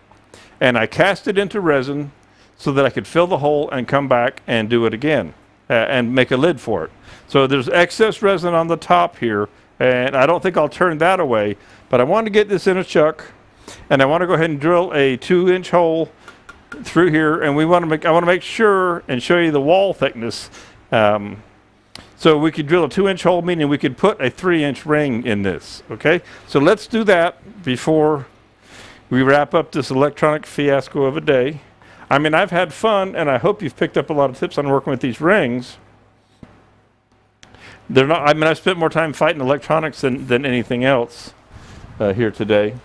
And I cast it into resin so that I could fill the hole and come back and do it again and make a lid for it. So there's excess resin on the top here, and I don't think I'll turn that away, but I want to get this in a chuck, and I want to go ahead and drill a 2-inch hole through here, and I want to make sure and show you the wall thickness. So we could drill a 2-inch hole, meaning we could put a 3-inch ring in this, okay? So let's do that before we wrap up this electronic fiasco of a day. I mean, I've had fun, and I hope you've picked up a lot of tips on working with these rings. I've spent more time fighting electronics than anything else here today.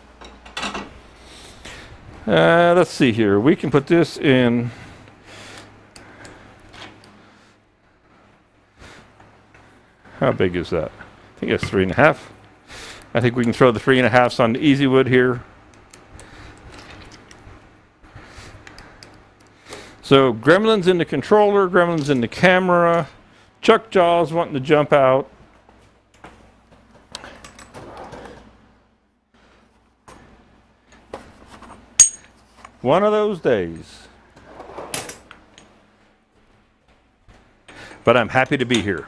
Let's see here. We can put this in. How big is that? I think it's 3.5. I think we can throw the 3.5s on the easy wood here. So gremlins in the controller, gremlins in the camera, chuck jaws wanting to jump out. One of those days. But I'm happy to be here.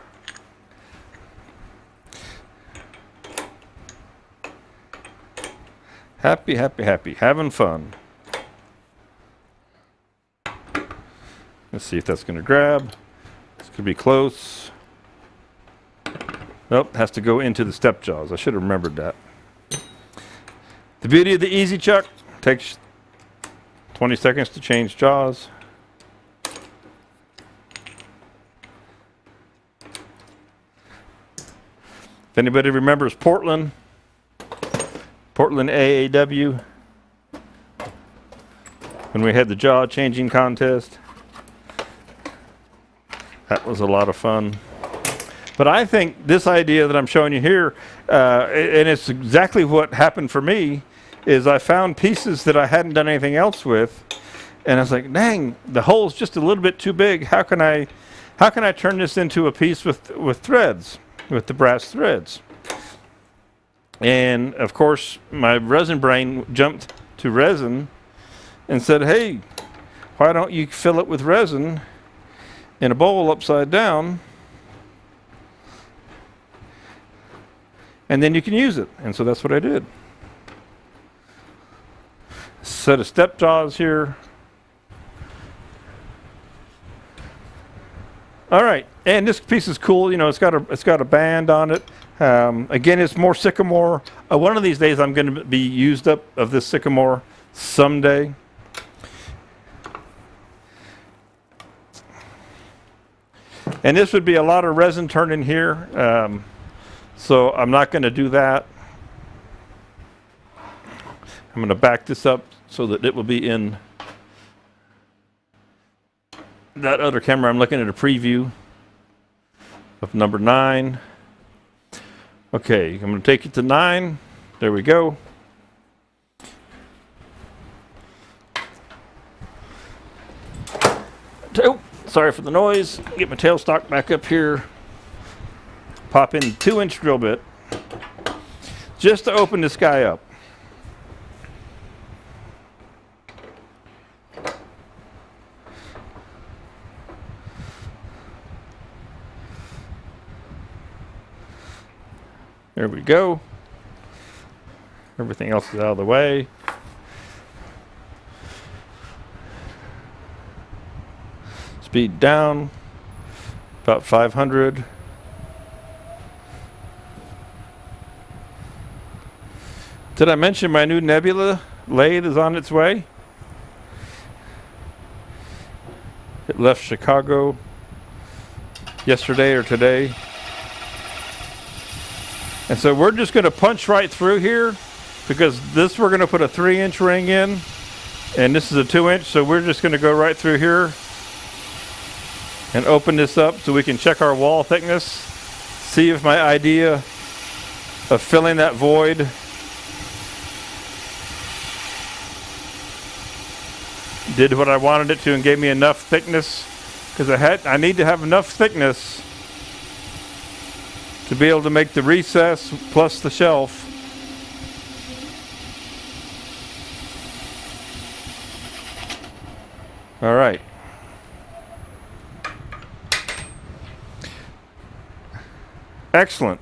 Happy, having fun. Let's see if that's going to grab. This could be close. Nope, has to go into the step jaws. I should have remembered that. The beauty of the Easy Chuck, takes 20 seconds to change jaws. If anybody remembers Portland AAW, when we had the jaw changing contest, that was a lot of fun. But I think this idea that I'm showing you here, and it's exactly what happened for me, is I found pieces that I hadn't done anything else with, and I was like, dang, the hole's just a little bit too big. How can I turn this into a piece with threads, with the brass threads? And of course, my resin brain jumped to resin and said, hey, why don't you fill it with resin in a bowl upside down, and then you can use it. And so that's what I did. Set of step jaws here. All right, and this piece is cool. You know, it's got a band on it. Again, it's more sycamore. One of these days, I'm going to be used up of this sycamore someday. And this would be a lot of resin turning here, so I'm not going to do that. I'm going to back this up so that it will be in that other camera. I'm looking at a preview of number 9. Okay, I'm going to take it to 9. There we go. Oh, sorry for the noise. Get my tailstock back up here. Pop in 2-inch drill bit just to open this guy up. There we go. Everything else is out of the way. Speed down, about 500. Did I mention my new Nebula lathe is on its way? It left Chicago yesterday or today. And so we're just going to punch right through here because this we're going to put a 3-inch ring in and this is a 2-inch, so we're just going to go right through here and open this up so we can check our wall thickness, see if my idea of filling that void did what I wanted it to and gave me enough thickness, because I need to have enough thickness to be able to make the recess plus the shelf. All right. Excellent.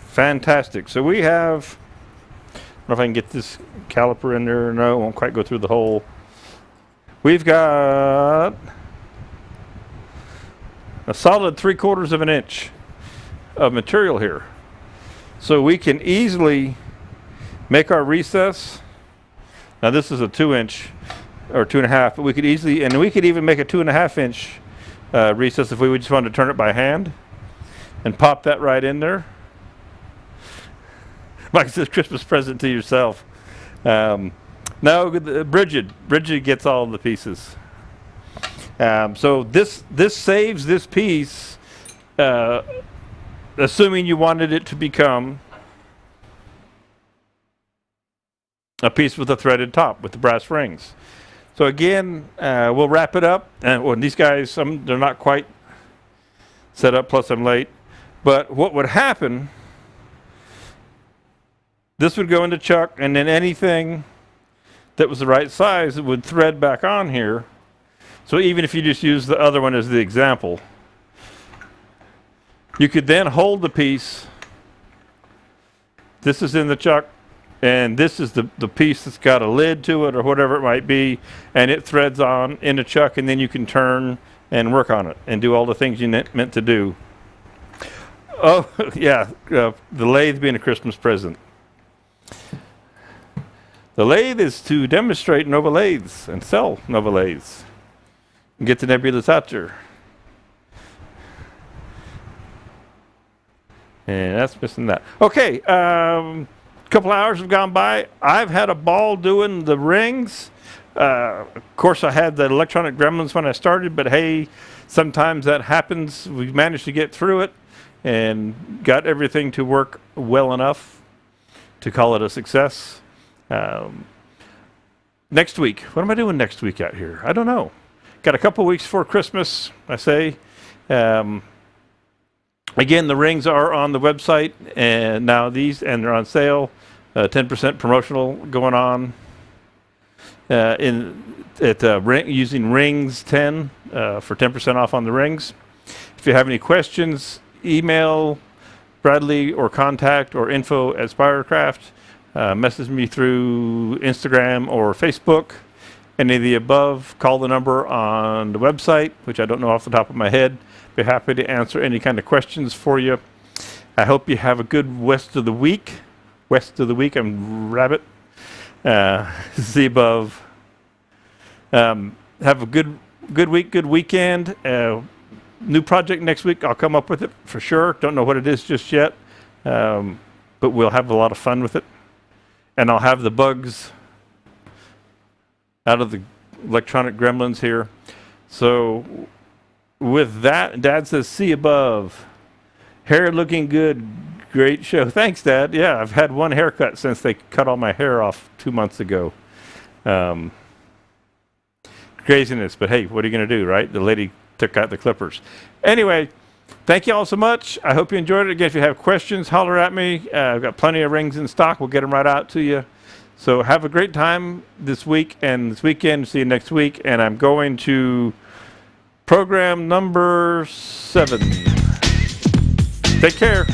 Fantastic. So we have, I don't know if I can get this caliper in there. No, it won't quite go through the hole. We've got a solid 3/4 of an inch of material here. So we can easily make our recess. Now this is a 2-inch or 2.5, but we could easily, and we could even make a 2.5-inch recess if we just wanted to turn it by hand and pop that right in there. Like it's a Christmas present to yourself. No, Bridget gets all the pieces. So this saves this piece, assuming you wanted it to become a piece with a threaded top with the brass rings. So again, we'll wrap it up. And well, these guys, they're not quite set up, plus I'm late. But what would happen, this would go into chuck, and then anything that was the right size, it would thread back on here. So even if you just use the other one as the example, you could then hold the piece. This is in the chuck, and this is the piece that's got a lid to it or whatever it might be, and it threads on in the chuck, and then you can turn and work on it and do all the things you meant to do. Oh, yeah, the lathe being a Christmas present. The lathe is to demonstrate Nova lathes and sell Nova lathes and get the Nebulas out there. And that's missing that. Okay, a couple hours have gone by. I've had a ball doing the rings. Of course, I had the electronic gremlins when I started, but hey, sometimes that happens. We managed to get through it and got everything to work well enough to call it a success. Next week, what am I doing next week out here? I don't know. Got a couple weeks before Christmas, I say. Again, the rings are on the website, and now and they're on sale. 10% promotional going on using Rings 10 for 10% off on the rings. If you have any questions, email Bradley or contact or info@Spiracraft. Message me through Instagram or Facebook. Any of the above, call the number on the website, which I don't know off the top of my head. Be happy to answer any kind of questions for you. I hope you have a good rest of the week. I'm Rabbit. See above. Have a good week, good weekend. New project next week. I'll come up with it for sure. Don't know what it is just yet, but we'll have a lot of fun with it. And I'll have the bugs out of the electronic gremlins here. So with that, Dad says, see above. Hair looking good. Great show. Thanks, Dad. Yeah, I've had one haircut since they cut all my hair off 2 months ago. Craziness, but hey, what are you going to do, right? The lady took out the clippers. Anyway, thank you all so much. I hope you enjoyed it. Again, if you have questions, holler at me. I've got plenty of rings in stock. We'll get them right out to you. So have a great time this week and this weekend. See you next week. And I'm going to program number 7. Take care.